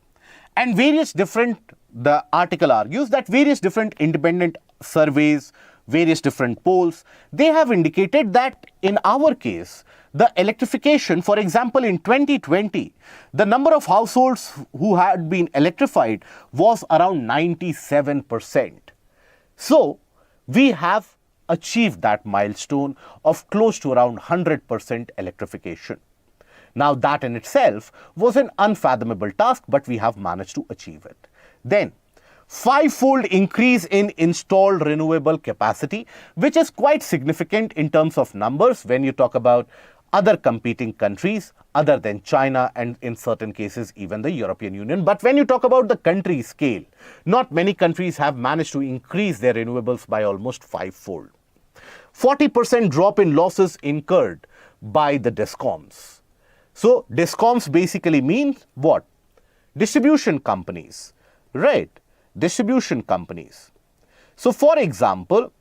And the article argues that various different independent surveys, various different polls, they have indicated that in our case, the electrification, for example, in 2020, the number of households who had been electrified was around 97%. So, we have achieved that milestone of close to around 100% electrification. Now, that in itself was an unfathomable task, but we have managed to achieve it. Then, five-fold increase in installed renewable capacity, which is quite significant in terms of numbers when you talk about other competing countries other than China and in certain cases even the European Union. But when you talk about the country scale, not many countries have managed to increase their renewables by almost five-fold. 40% drop in losses incurred by the DISCOMs. So DISCOMs basically mean what? Distribution companies, right? Distribution companies. So for example,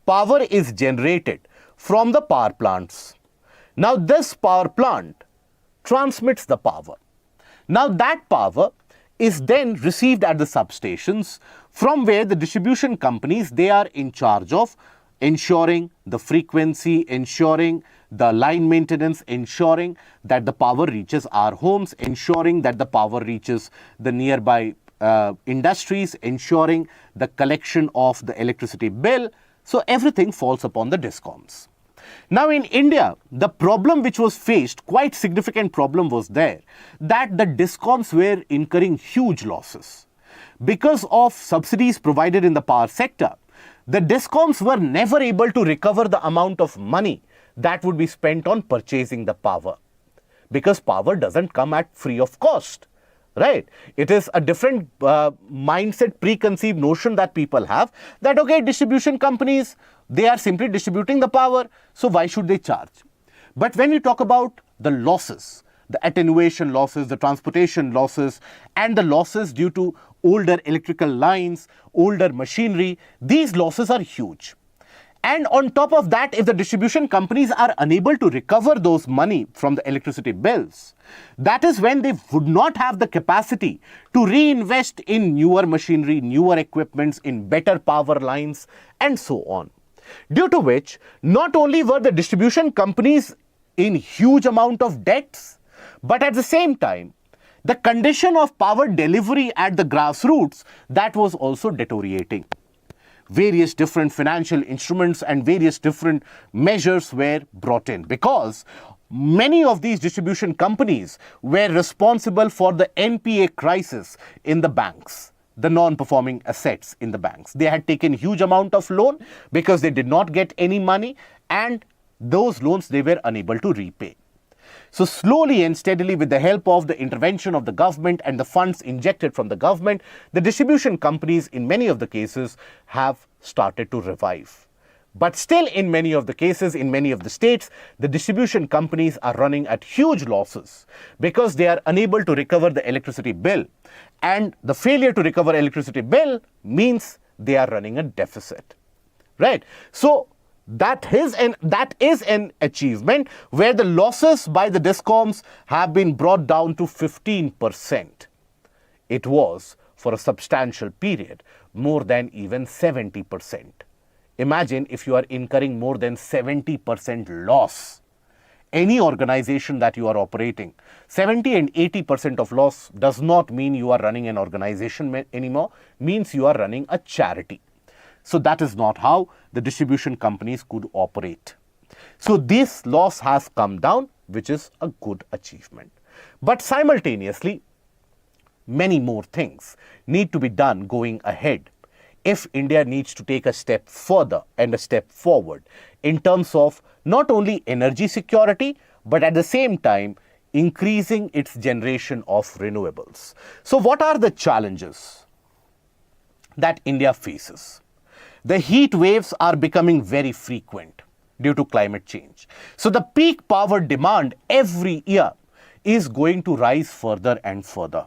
power is generated from the power plants. Now this power plant transmits the power. Now that power is then received at the substations from where the distribution companies, they are in charge of ensuring the frequency, ensuring the line maintenance, ensuring that the power reaches our homes, ensuring that the power reaches the nearby industries, ensuring the collection of the electricity bill. So everything falls upon the DISCOMs. Now in India, the problem which was faced, quite significant problem was there, that the DISCOMs were incurring huge losses. Because of subsidies provided in the power sector, the DISCOMs were never able to recover the amount of money that would be spent on purchasing the power. Because power doesn't come at free of cost. Right? It is a different mindset, preconceived notion that people have that, okay, distribution companies, they are simply distributing the power, so why should they charge? But when we talk about the losses, the attenuation losses, the transportation losses, and the losses due to older electrical lines, older machinery, these losses are huge. And on top of that, if the distribution companies are unable to recover those money from the electricity bills, that is when they would not have the capacity to reinvest in newer machinery, newer equipments, in better power lines, and so on. Due to which, not only were the distribution companies in huge amount of debts, but at the same time, the condition of power delivery at the grassroots, that was also deteriorating. Various different financial instruments and various different measures were brought in because many of these distribution companies were responsible for the NPA crisis in the banks, the non-performing assets in the banks. They had taken huge amount of loan because they did not get any money, and those loans they were unable to repay. So slowly and steadily, with the help of the intervention of the government and the funds injected from the government, the distribution companies in many of the cases have started to revive. But still in many of the cases, in many of the states, the distribution companies are running at huge losses because they are unable to recover the electricity bill. And the failure to recover electricity bill means they are running a deficit, right? So that is an achievement where the losses by the DISCOMs have been brought down to 15%. It was, for a substantial period, more than even 70%. Imagine if you are incurring more than 70% loss. Any organization that you are operating, 70 and 80% of loss does not mean you are running an organization anymore, means you are running a charity. So that is not how the distribution companies could operate. So this loss has come down, which is a good achievement. But simultaneously, many more things need to be done going ahead if India needs to take a step further and a step forward in terms of not only energy security, but at the same time, increasing its generation of renewables. So what are the challenges that India faces? the heat waves are becoming very frequent due to climate change. So the peak power demand every year is going to rise further and further.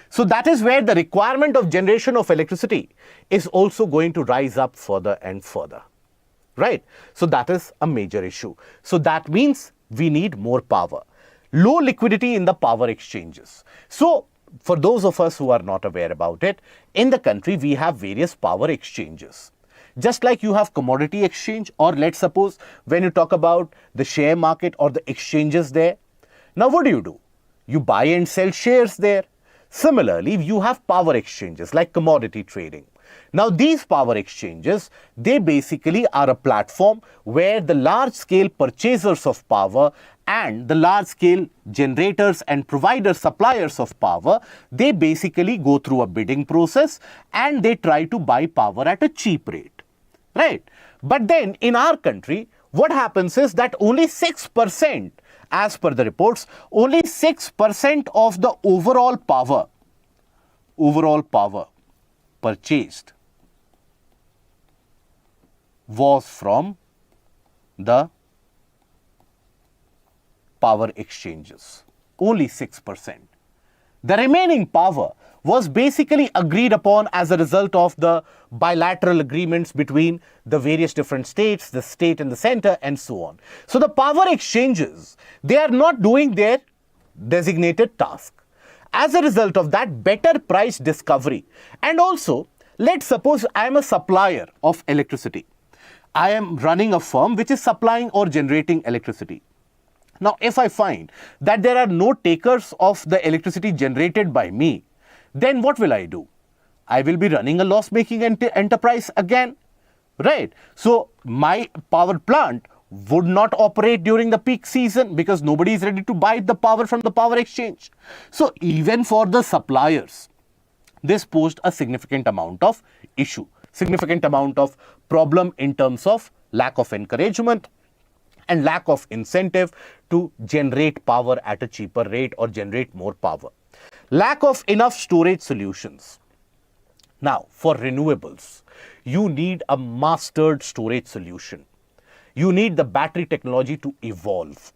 So that is where the requirement of generation of electricity is also going to rise up further and further, right? So that is a major issue. So that means we need more power. Low liquidity in the power exchanges. So for those of us who are not aware about it, in the country we have various power exchanges. Just like you have commodity exchange, or let's suppose when you talk about the share market or the exchanges there. Now what do? You buy and sell shares there. Similarly, you have power exchanges like commodity trading. Now these power exchanges, they basically are a platform where the large scale purchasers of power and the large scale generators and providers, suppliers of power, they basically go through a bidding process and they try to buy power at a cheap rate, right? But then in our country, what happens is that only 6%, as per the reports, only 6% of the overall power purchased was from the power exchanges. Only 6%. The remaining power was basically agreed upon as a result of the bilateral agreements between the various different states, the state and the center, and so on. So the power exchanges, they are not doing their designated task. As a result of that, better price discovery. And also, let's suppose I am a supplier of electricity. I am running a firm which is supplying or generating electricity. Now, if I find that there are no takers of the electricity generated by me, then what will I do? I will be running a loss-making enterprise again, right? So my power plant would not operate during the peak season because nobody is ready to buy the power from the power exchange. So even for the suppliers, this posed a significant amount of issue, significant amount of problem in terms of lack of encouragement and lack of incentive to generate power at a cheaper rate or generate more power. Lack of enough storage solutions. Now, for renewables, you need a mastered storage solution. You need the battery technology to evolve.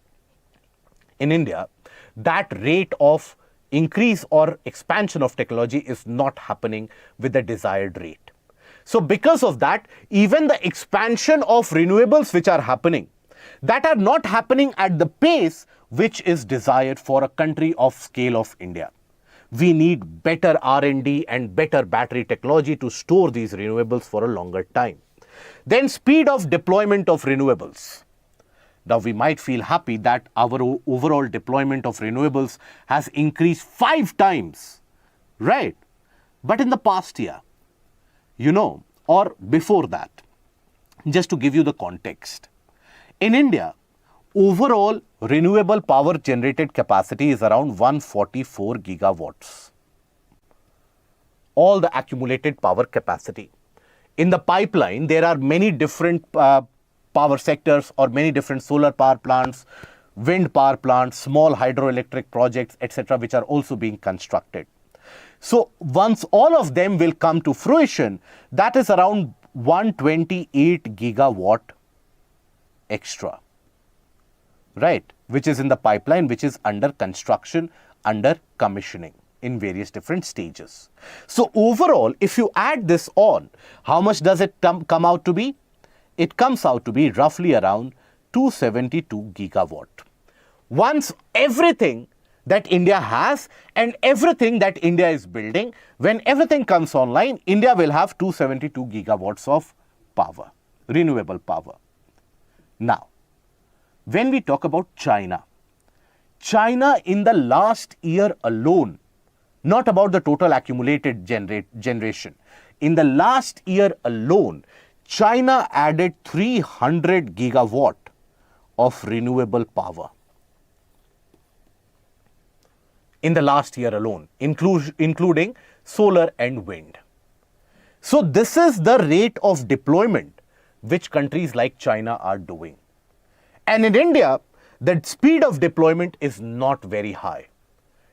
In India, that rate of increase or expansion of technology is not happening with the desired rate. So because of that, even the expansion of renewables which are happening, that are not happening at the pace which is desired for a country of scale of India. We need better R&D and better battery technology to store these renewables for a longer time. Then speed of deployment of renewables. Now we might feel happy that our overall deployment of renewables has increased 5 times, right? But in the past year, or before that, just to give you the context, in India, overall renewable power generated capacity is around 144 gigawatts. All the accumulated power capacity. In the pipeline, there are many different power sectors or many different solar power plants, wind power plants, small hydroelectric projects, etc., which are also being constructed. So once all of them will come to fruition, that is around 128 gigawatt extra, right, which is in the pipeline, which is under construction, under commissioning in various different stages. So overall, if you add this on, how much does it come out to be? It comes out to be roughly around 272 gigawatt. Once everything that India has and everything that India is building, when everything comes online, India will have 272 gigawatts of power, renewable power. Now, when we talk about China in the last year alone, not about the total accumulated generation, in the last year alone, China added 300 gigawatt of renewable power. In the last year alone, including solar and wind. So this is the rate of deployment which countries like China are doing. And in India, the speed of deployment is not very high,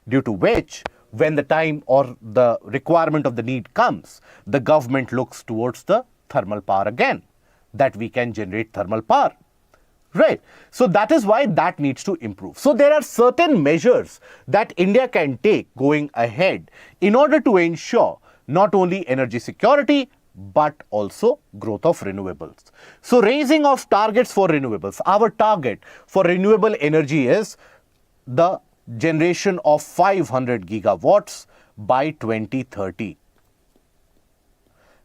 due to which, when the time or the requirement of the need comes, the government looks towards the thermal power again, that we can generate thermal power. Right. So that is why that needs to improve. So there are certain measures that India can take going ahead in order to ensure not only energy security, but also growth of renewables. So raising of targets for renewables. Our target for renewable energy is the generation of 500 gigawatts by 2030.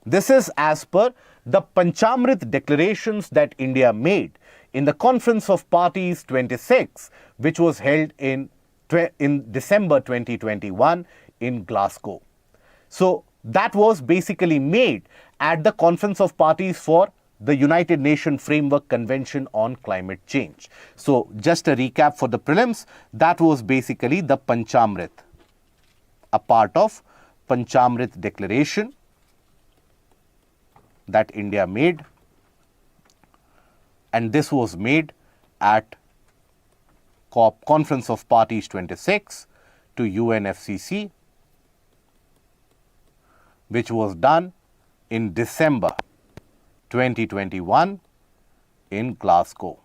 This is as per the Panchamrit declarations that India made in the Conference of Parties 26, which was held in December 2021 in Glasgow. So that was basically made at the Conference of Parties for the United Nations Framework Convention on Climate Change. So just a recap for the prelims, that was basically the Panchamrit, a part of Panchamrit declaration that India made, and this was made at Conference of Parties 26 to UNFCCC, which was done in December 2021 in Glasgow.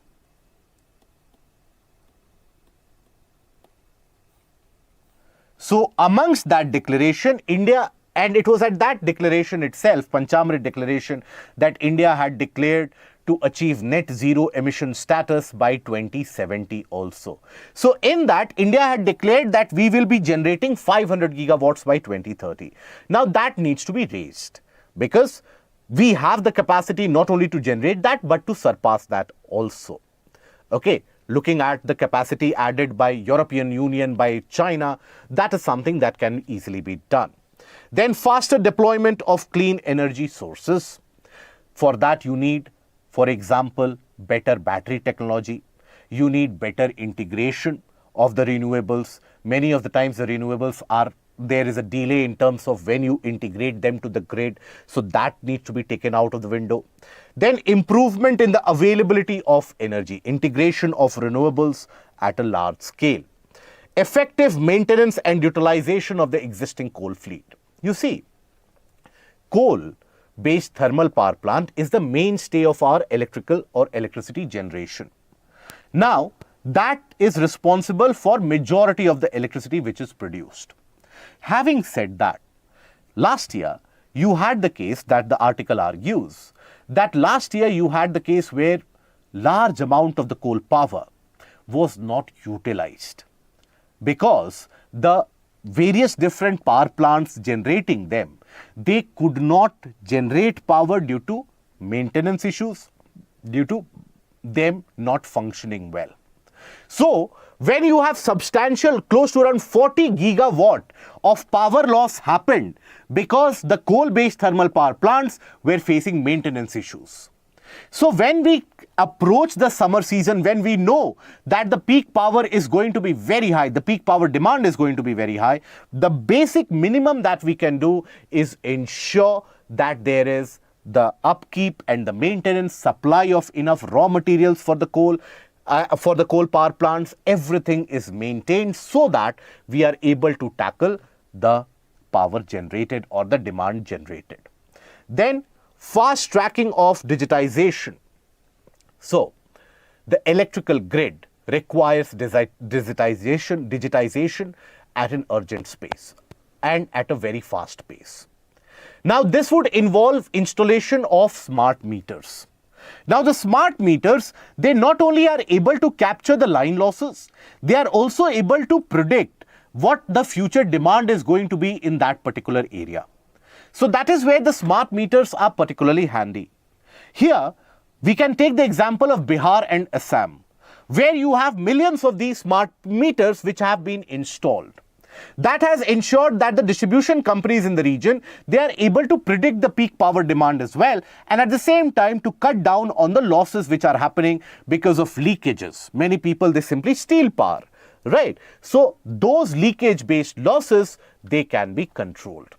So amongst that declaration, India, and it was at that declaration itself, Panchamrit declaration, that India had declared to achieve net zero emission status by 2070 also. So in that, India had declared that we will be generating 500 gigawatts by 2030. Now that needs to be raised because we have the capacity not only to generate that, but to surpass that also. Okay, looking at the capacity added by European Union, by China, that is something that can easily be done. Then faster deployment of clean energy sources. For that you need, for example, better battery technology. You need better integration of the renewables. Many of the times the renewables are, there is a delay in terms of when you integrate them to the grid. So that needs to be taken out of the window. Then improvement in the availability of energy, integration of renewables at a large scale. Effective maintenance and utilization of the existing coal fleet. You see, coal-based thermal power plant is the mainstay of our electrical or electricity generation. Now, that is responsible for majority of the electricity which is produced. Having said that, last year you had the case that the article argues that last year you had the case where large amount of the coal power was not utilized because the various different power plants generating them, they could not generate power due to maintenance issues, due to them not functioning well. So when you have substantial, close to around 40 gigawatt of power loss happened because the coal-based thermal power plants were facing maintenance issues. So when we approach the summer season, when we know that the peak power is going to be very high, the peak power demand is going to be very high, the basic minimum that we can do is ensure that there is the upkeep and the maintenance, supply of enough raw materials for the coal power plants. Everything is maintained so that we are able to tackle the power generated or the demand generated. Then fast tracking of digitization. So the electrical grid requires digitization at an urgent pace and at a very fast pace. Now this would involve installation of smart meters. Now the smart meters, they not only are able to capture the line losses, they are also able to predict what the future demand is going to be in that particular area. So that is where the smart meters are particularly handy. Here we can take the example of Bihar and Assam, where you have millions of these smart meters which have been installed. That has ensured that the distribution companies in the region, they are able to predict the peak power demand as well, and at the same time to cut down on the losses which are happening because of leakages. Many people, they simply steal power, right? So those leakage based losses, they can be controlled.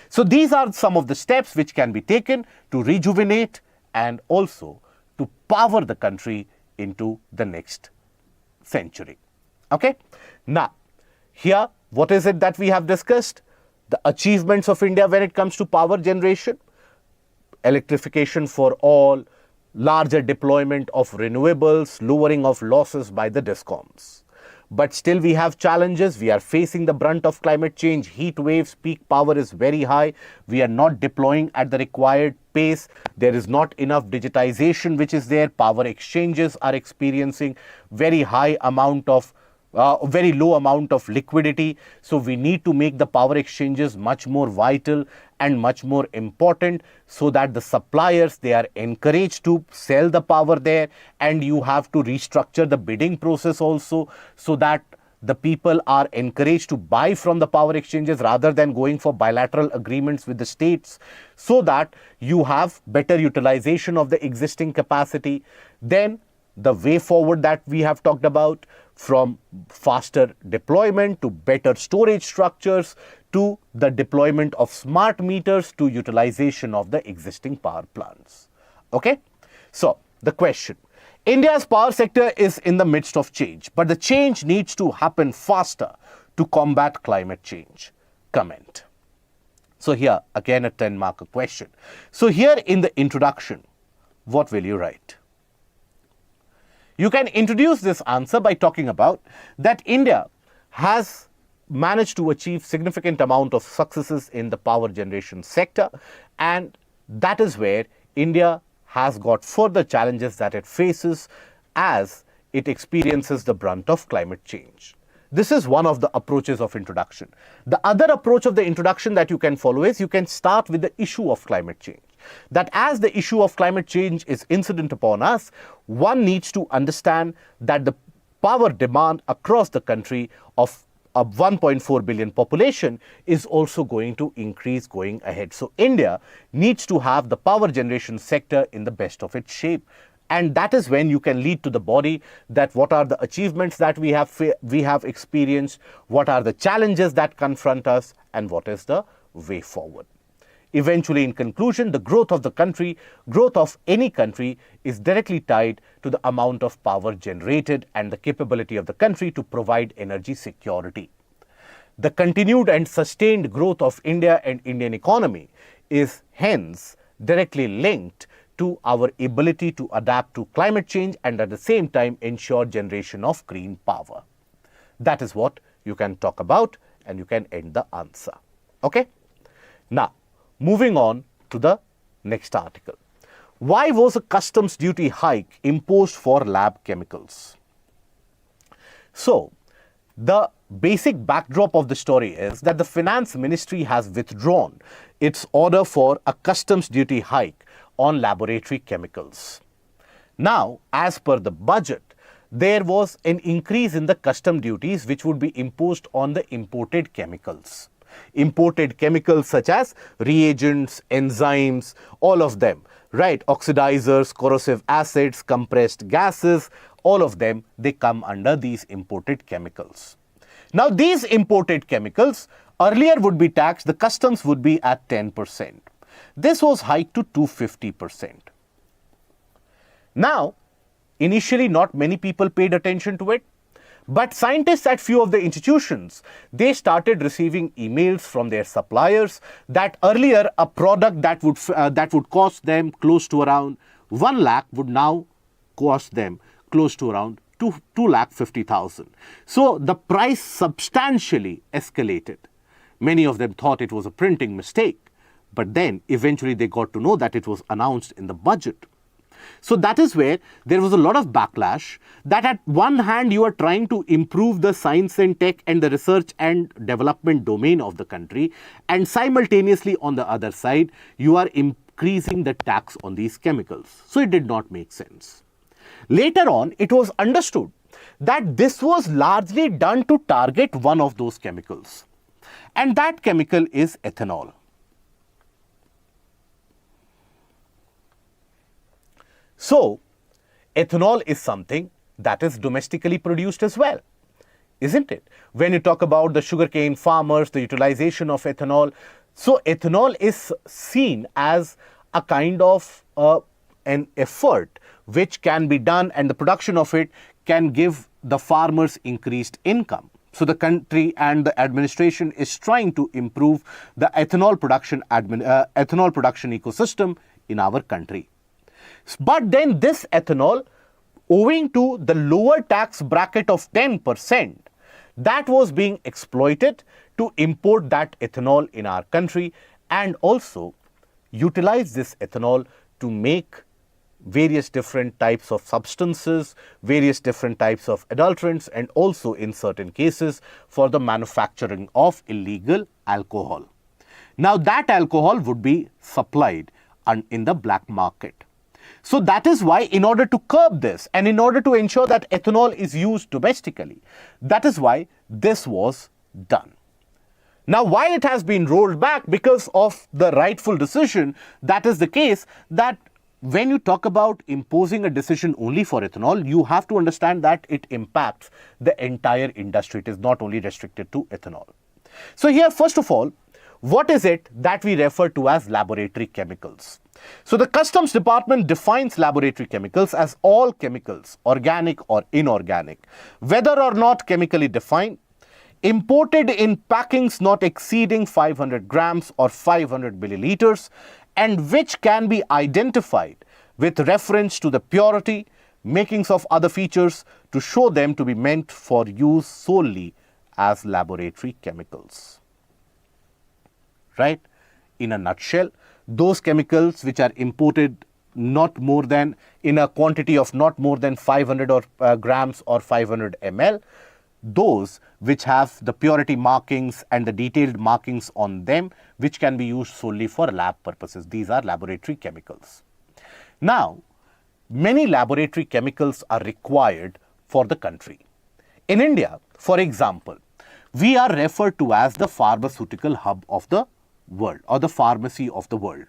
So these are some of the steps which can be taken to rejuvenate and also to power the country into the next century. Okay. Now, here, what is it that we have discussed? The achievements of India when it comes to power generation. electrification for all, larger deployment of renewables, lowering of losses by the discoms. But still we have challenges. We are facing the brunt of climate change, heat waves, peak power is very high. We are not deploying at the required pace. There is not enough digitization which is there. Power exchanges are experiencing very low amount of liquidity. So we need to make the power exchanges much more vital and much more important, so that the suppliers, they are encouraged to sell the power there, and you have to restructure the bidding process also, so that the people are encouraged to buy from the power exchanges rather than going for bilateral agreements with the states, so that you have better utilization of the existing capacity. Then the way forward that we have talked about, from faster deployment to better storage structures to the deployment of smart meters to utilization of the existing power plants. Okay? So, the question. India's power sector is in the midst of change, but the change needs to happen faster to combat climate change. Comment. So here, again a 10-marker question. So here in the introduction, what will you write? You can introduce this answer by talking about that India has managed to achieve significant amount of successes in the power generation sector, and that is where India has got further challenges that it faces as it experiences the brunt of climate change. This is one of the approaches of introduction. The other approach of the introduction that you can follow is you can start with the issue of climate change. That as the issue of climate change is incident upon us, one needs to understand that the power demand across the country of a 1.4 billion population is also going to increase going ahead. So India needs to have the power generation sector in the best of its shape. And that is when you can lead to the body that what are the achievements that we have experienced, what are the challenges that confront us, and what is the way forward. Eventually, in conclusion, the growth of the country, growth of any country is directly tied to the amount of power generated and the capability of the country to provide energy security. The continued and sustained growth of India and Indian economy is hence directly linked to our ability to adapt to climate change and at the same time ensure generation of green power. That is what you can talk about, and you can end the answer. Okay? Now, moving on to the next article. Why was a customs duty hike imposed for lab chemicals? So, the basic backdrop of the story is that the Finance Ministry has withdrawn its order for a customs duty hike on laboratory chemicals. Now, as per the budget, there was an increase in the custom duties which would be imposed on the imported chemicals. Imported chemicals such as reagents, enzymes, all of them, right? Oxidizers, corrosive acids, compressed gases, all of them, they come under these imported chemicals. Now, these imported chemicals earlier would be taxed, the customs would be at 10%. This was hiked to 250%. Now, initially not many people paid attention to it, but scientists at few of the institutions, they started receiving emails from their suppliers that earlier a product that would cost them close to around 1 lakh would now cost them close to around 2,50,000. So the price substantially escalated. Many of them thought it was a printing mistake, but then eventually they got to know that it was announced in the budget. So that is where there was a lot of backlash that at one hand you are trying to improve the science and tech and the research and development domain of the country, and simultaneously on the other side you are increasing the tax on these chemicals. So it did not make sense. Later on, it was understood that this was largely done to target one of those chemicals, and that chemical is ethanol. So, ethanol is something that is domestically produced as well, isn't it? When you talk about the sugarcane farmers, the utilization of ethanol, so ethanol is seen as a kind of an effort which can be done, and the production of it can give the farmers increased income. So the country and the administration is trying to improve the ethanol production ecosystem in our country. But then this ethanol, owing to the lower tax bracket of 10%, that was being exploited to import that ethanol in our country and also utilize this ethanol to make various different types of substances, various different types of adulterants, and also in certain cases for the manufacturing of illegal alcohol. Now that alcohol would be supplied in the black market. So that is why, in order to curb this and in order to ensure that ethanol is used domestically, that is why this was done. Now, why it has been rolled back? Because of the rightful decision. That is the case that when you talk about imposing a decision only for ethanol, you have to understand that it impacts the entire industry. It is not only restricted to ethanol. So here, first of all, what is it that we refer to as laboratory chemicals? So the Customs Department defines laboratory chemicals as all chemicals, organic or inorganic, whether or not chemically defined, imported in packings not exceeding 500 grams or 500 milliliters, and which can be identified with reference to the purity, makings of other features to show them to be meant for use solely as laboratory chemicals. Right? In a nutshell, those chemicals which are imported not more than in a quantity of not more than 500 grams or 500 ml, those which have the purity markings and the detailed markings on them, which can be used solely for lab purposes. These are laboratory chemicals. Now, many laboratory chemicals are required for the country. In India, for example, we are referred to as the pharmaceutical hub of the world or the pharmacy of the world.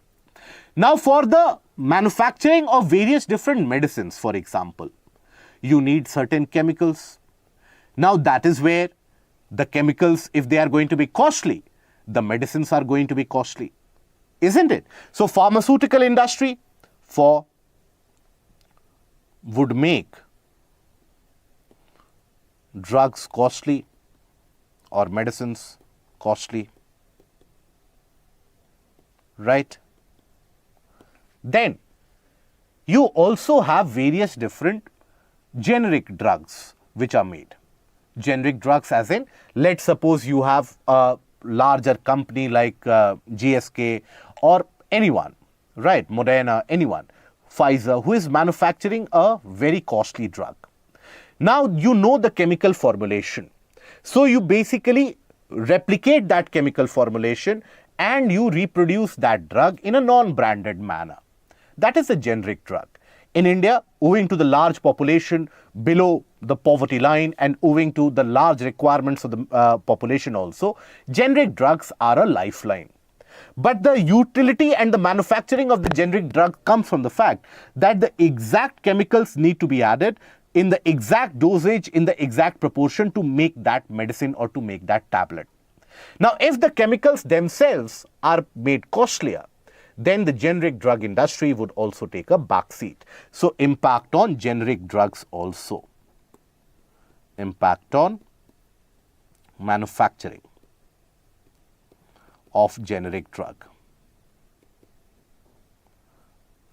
Now, for the manufacturing of various different medicines, for example, you need certain chemicals. Now, that is where the chemicals, if they are going to be costly, the medicines are going to be costly, isn't it? So, pharmaceutical industry would make drugs costly or medicines costly, right? Then, you also have various different generic drugs which are made. Generic drugs as in, let's suppose you have a larger company like GSK or anyone, right, Moderna, anyone, Pfizer, who is manufacturing a very costly drug. Now, you know the chemical formulation. So, you basically replicate that chemical formulation and you reproduce that drug in a non-branded manner. That is a generic drug. In India, owing to the large population below the poverty line and owing to the large requirements of the population also, generic drugs are a lifeline. But the utility and the manufacturing of the generic drug comes from the fact that the exact chemicals need to be added in the exact dosage, in the exact proportion to make that medicine or to make that tablet. Now, if the chemicals themselves are made costlier, then the generic drug industry would also take a backseat. So, impact on generic drugs also. Impact on manufacturing of generic drug.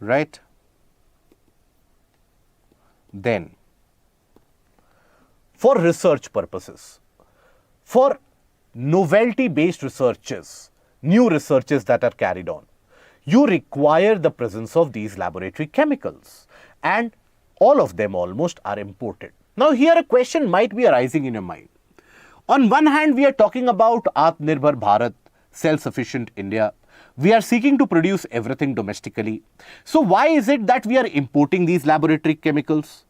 Right? Then, for research purposes, for novelty-based researches, new researches that are carried on, you require the presence of these laboratory chemicals, and all of them almost are imported. Now, here a question might be arising in your mind. On one hand, we are talking about Atmanirbhar Bharat, self-sufficient India. We are seeking to produce everything domestically. So, why is it that we are importing these laboratory chemicals?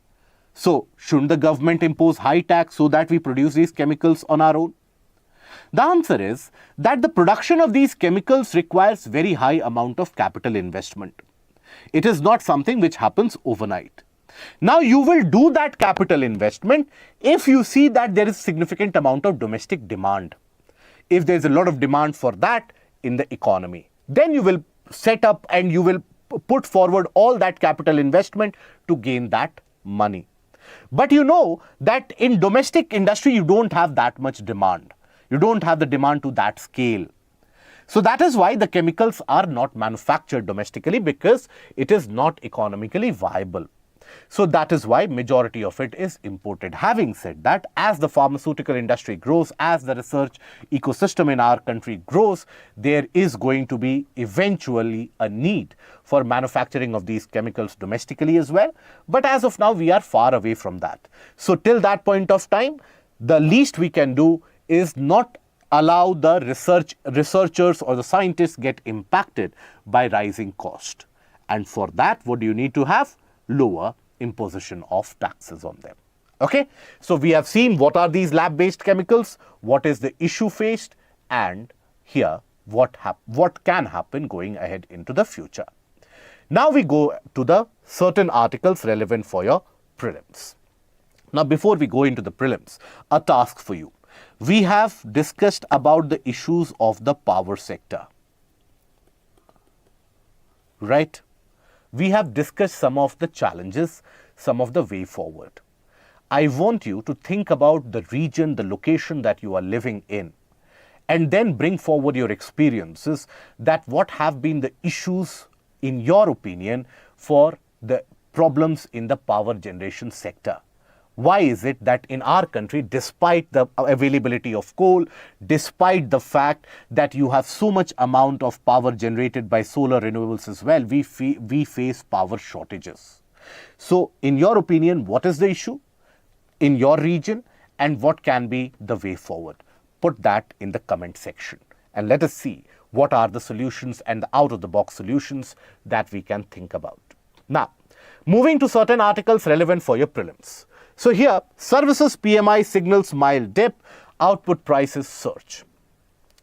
So, shouldn't the government impose high tax so that we produce these chemicals on our own? The answer is that the production of these chemicals requires very high amount of capital investment. It is not something which happens overnight. Now, you will do that capital investment if you see that there is significant amount of domestic demand. If there is a lot of demand for that in the economy, then you will set up and you will put forward all that capital investment to gain that money. But you know that in domestic industry, you don't have that much demand. You don't have the demand to that scale. So that is why the chemicals are not manufactured domestically, because it is not economically viable. So that is why majority of it is imported. Having said that, as the pharmaceutical industry grows, as the research ecosystem in our country grows, there is going to be eventually a need for manufacturing of these chemicals domestically as well. But as of now, we are far away from that. So till that point of time, the least we can do is not allow the researchers or the scientists get impacted by rising cost. And for that, what do you need to have? Lower imposition of taxes on them. Okay, so we have seen what are these lab-based chemicals, what is the issue faced, and here what can happen going ahead into the future. Now we go to the certain articles relevant for your prelims. Now before we go into the prelims, a task for you. We have discussed about the issues of the power sector, right? We have discussed some of the challenges, some of the way forward. I want you to think about the region, the location that you are living in, and then bring forward your experiences, that what have been the issues in your opinion for the problems in the power generation sector. Why is it that in our country, despite the availability of coal, despite the fact that you have so much amount of power generated by solar renewables as well, we face power shortages? So in your opinion, what is the issue in your region and what can be the way forward? Put that in the comment section and let us see what are the solutions and the out-of-the-box solutions that we can think about. Now, moving to certain articles relevant for your prelims. So here, services PMI signals mild dip, output prices surge.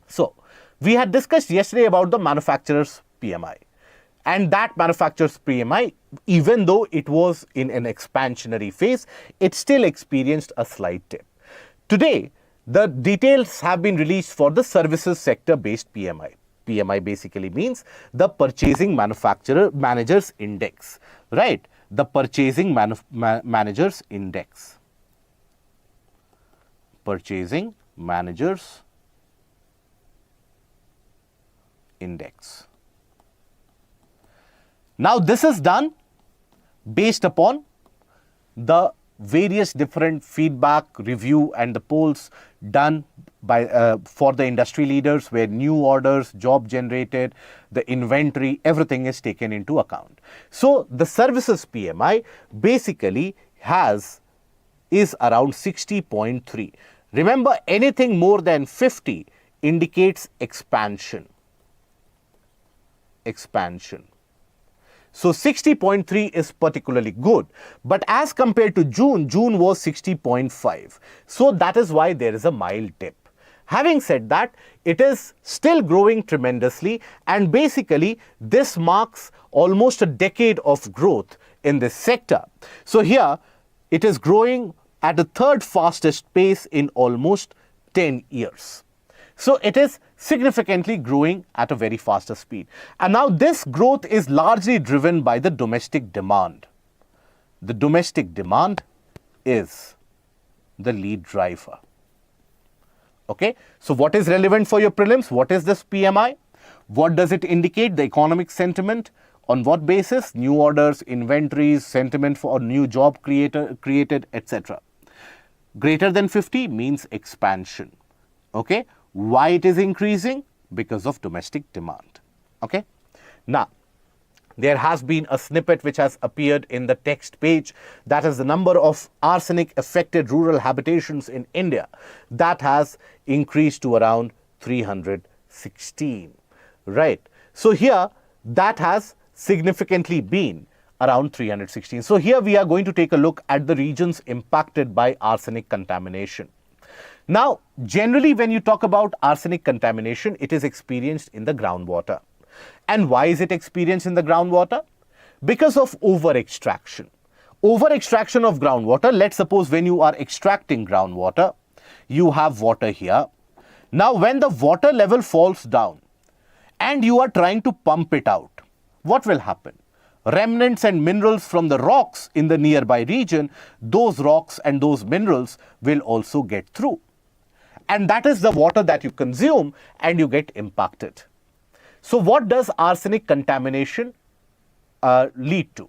So we had discussed yesterday about the manufacturer's PMI, and that manufacturer's PMI, even though it was in an expansionary phase, it still experienced a slight dip. Today, the details have been released for the services sector based PMI. PMI basically means the purchasing managers index, right? The purchasing managers index. Purchasing managers index. Now this is done based upon the various different feedback, review and the polls done by for the industry leaders, where new orders, job generated, the inventory, everything is taken into account. So the services PMI basically is around 60.3. Remember, anything more than 50 indicates expansion. So 60.3 is particularly good, but as compared to June was 60.5. So that is why there is a mild dip. Having said that, it is still growing tremendously, and basically this marks almost a decade of growth in this sector. So here it is growing at the third fastest pace in almost 10 years. So it is significantly growing at a very faster speed. And now this growth is largely driven by the domestic demand. The domestic demand is the lead driver. Okay, so what is relevant for your prelims? What is this PMI? What does it indicate? The economic sentiment. On what basis? New orders, inventories, sentiment for a new job created, etc. Greater than 50 means expansion. Okay, why it is increasing? Because of domestic demand. Okay, now there has been a snippet which has appeared in the text page, that is the number of arsenic affected rural habitations in India. That has increased to around 316, right? So here that has significantly been around 316. So here we are going to take a look at the regions impacted by arsenic contamination. Now, generally when you talk about arsenic contamination, it is experienced in the groundwater. And why is it experienced in the groundwater? Because of over-extraction. Over-extraction of groundwater, let's suppose when you are extracting groundwater, you have water here. Now, when the water level falls down and you are trying to pump it out, what will happen? remnants and minerals from the rocks in the nearby region, those rocks and those minerals will also get through. And that is the water that you consume and you get impacted. So what does arsenic contamination lead to?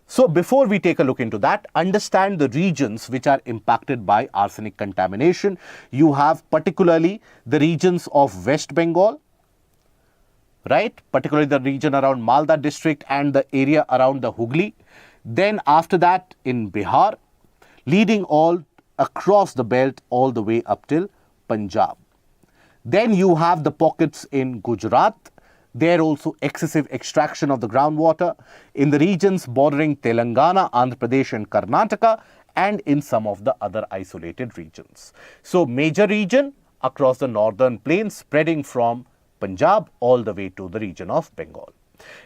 So before we take a look into that, understand the regions which are impacted by arsenic contamination. You have particularly the regions of West Bengal, right? Particularly the region around Malda district and the area around the Hooghly. Then after that in Bihar, leading all across the belt all the way up till Punjab. Then you have the pockets in Gujarat. There also excessive extraction of the groundwater in the regions bordering Telangana, Andhra Pradesh and Karnataka, and in some of the other isolated regions. So major region across the northern plains spreading from Punjab all the way to the region of Bengal.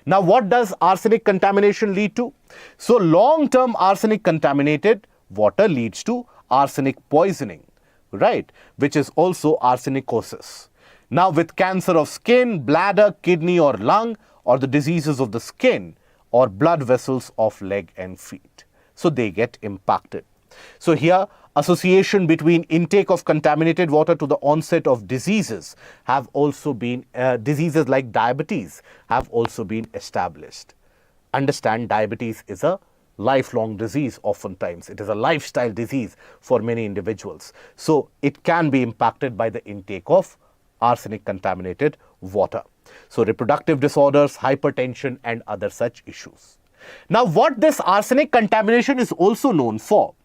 Now what does arsenic contamination lead to? So long-term arsenic contaminated water leads to arsenic poisoning, right, which is also arsenicosis. Now with cancer of skin, bladder, kidney or lung, or the diseases of the skin or blood vessels of leg and feet. So they get impacted. So here association between intake of contaminated water to the onset of diseases have also been, diseases like diabetes have also been established. Understand, diabetes is a lifelong disease oftentimes. It is a lifestyle disease for many individuals. So it can be impacted by the intake of arsenic contaminated water. So reproductive disorders, hypertension and other such issues. Now what this arsenic contamination is also known for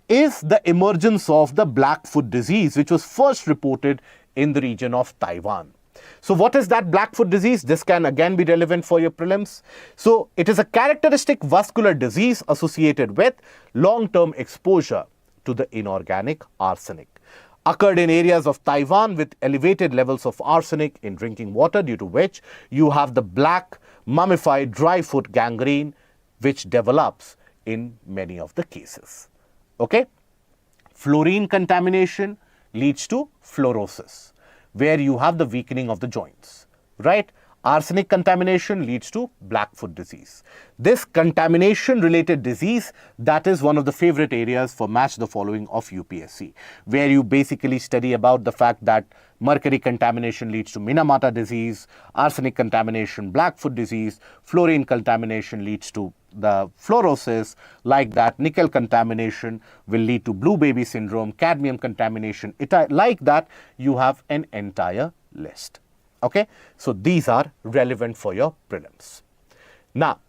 is the emergence of the Blackfoot disease, which was first reported in the region of Taiwan. So what is that Blackfoot disease? This can again be relevant for your prelims. So it is a characteristic vascular disease associated with long-term exposure to the inorganic arsenic. Occurred in areas of Taiwan with elevated levels of arsenic in drinking water, due to which you have the black mummified dry foot gangrene which develops in many of the cases. Okay? Fluorine contamination leads to fluorosis, where you have the weakening of the joints, right? Arsenic contamination leads to Blackfoot disease. This contamination related disease, that is one of the favorite areas for Match the Following of UPSC, where you basically study about the fact that mercury contamination leads to Minamata disease, arsenic contamination, Blackfoot disease, fluorine contamination leads to the fluorosis, like that nickel contamination will lead to blue baby syndrome, cadmium contamination, like that you have an entire list. Okay, so these are relevant for your prelims. Now,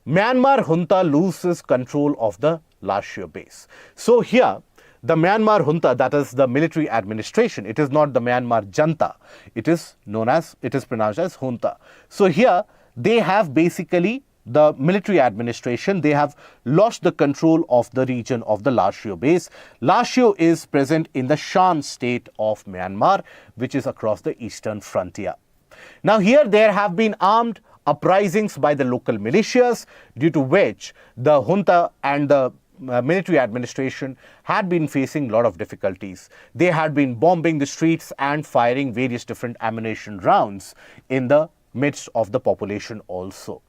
Myanmar junta loses control of the Lashio base. So here, the Myanmar junta, that is the military administration, it is not the Myanmar junta, it is pronounced as junta. So here, they have basically the military administration, they have lost the control of the region of the Lashio base. Lashio is present in the Shan state of Myanmar, which is across the eastern frontier. Now here there have been armed uprisings by the local militias, due to which the junta and the military administration had been facing a lot of difficulties. They had been bombing the streets and firing various different ammunition rounds in the midst of the population also.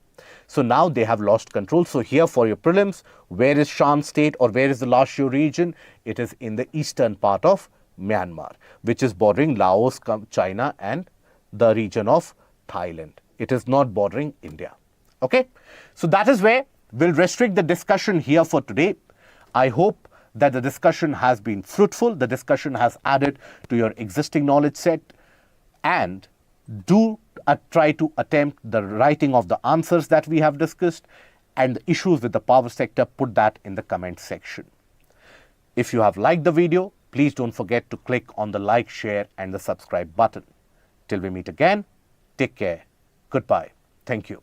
So now they have lost control. So here for your prelims, where is Shan state or where is the Lashio region? It is in the eastern part of Myanmar, which is bordering Laos, China and the region of Thailand. It is not bordering India. Okay. So that is where we'll restrict the discussion here for today. I hope that the discussion has been fruitful. The discussion has added to your existing knowledge set, and do try to attempt the writing of the answers that we have discussed, and the issues with the power sector, put that in the comment section. If you have liked the video, please don't forget to click on the like, share and the subscribe button. Till we meet again, take care. Goodbye. Thank you.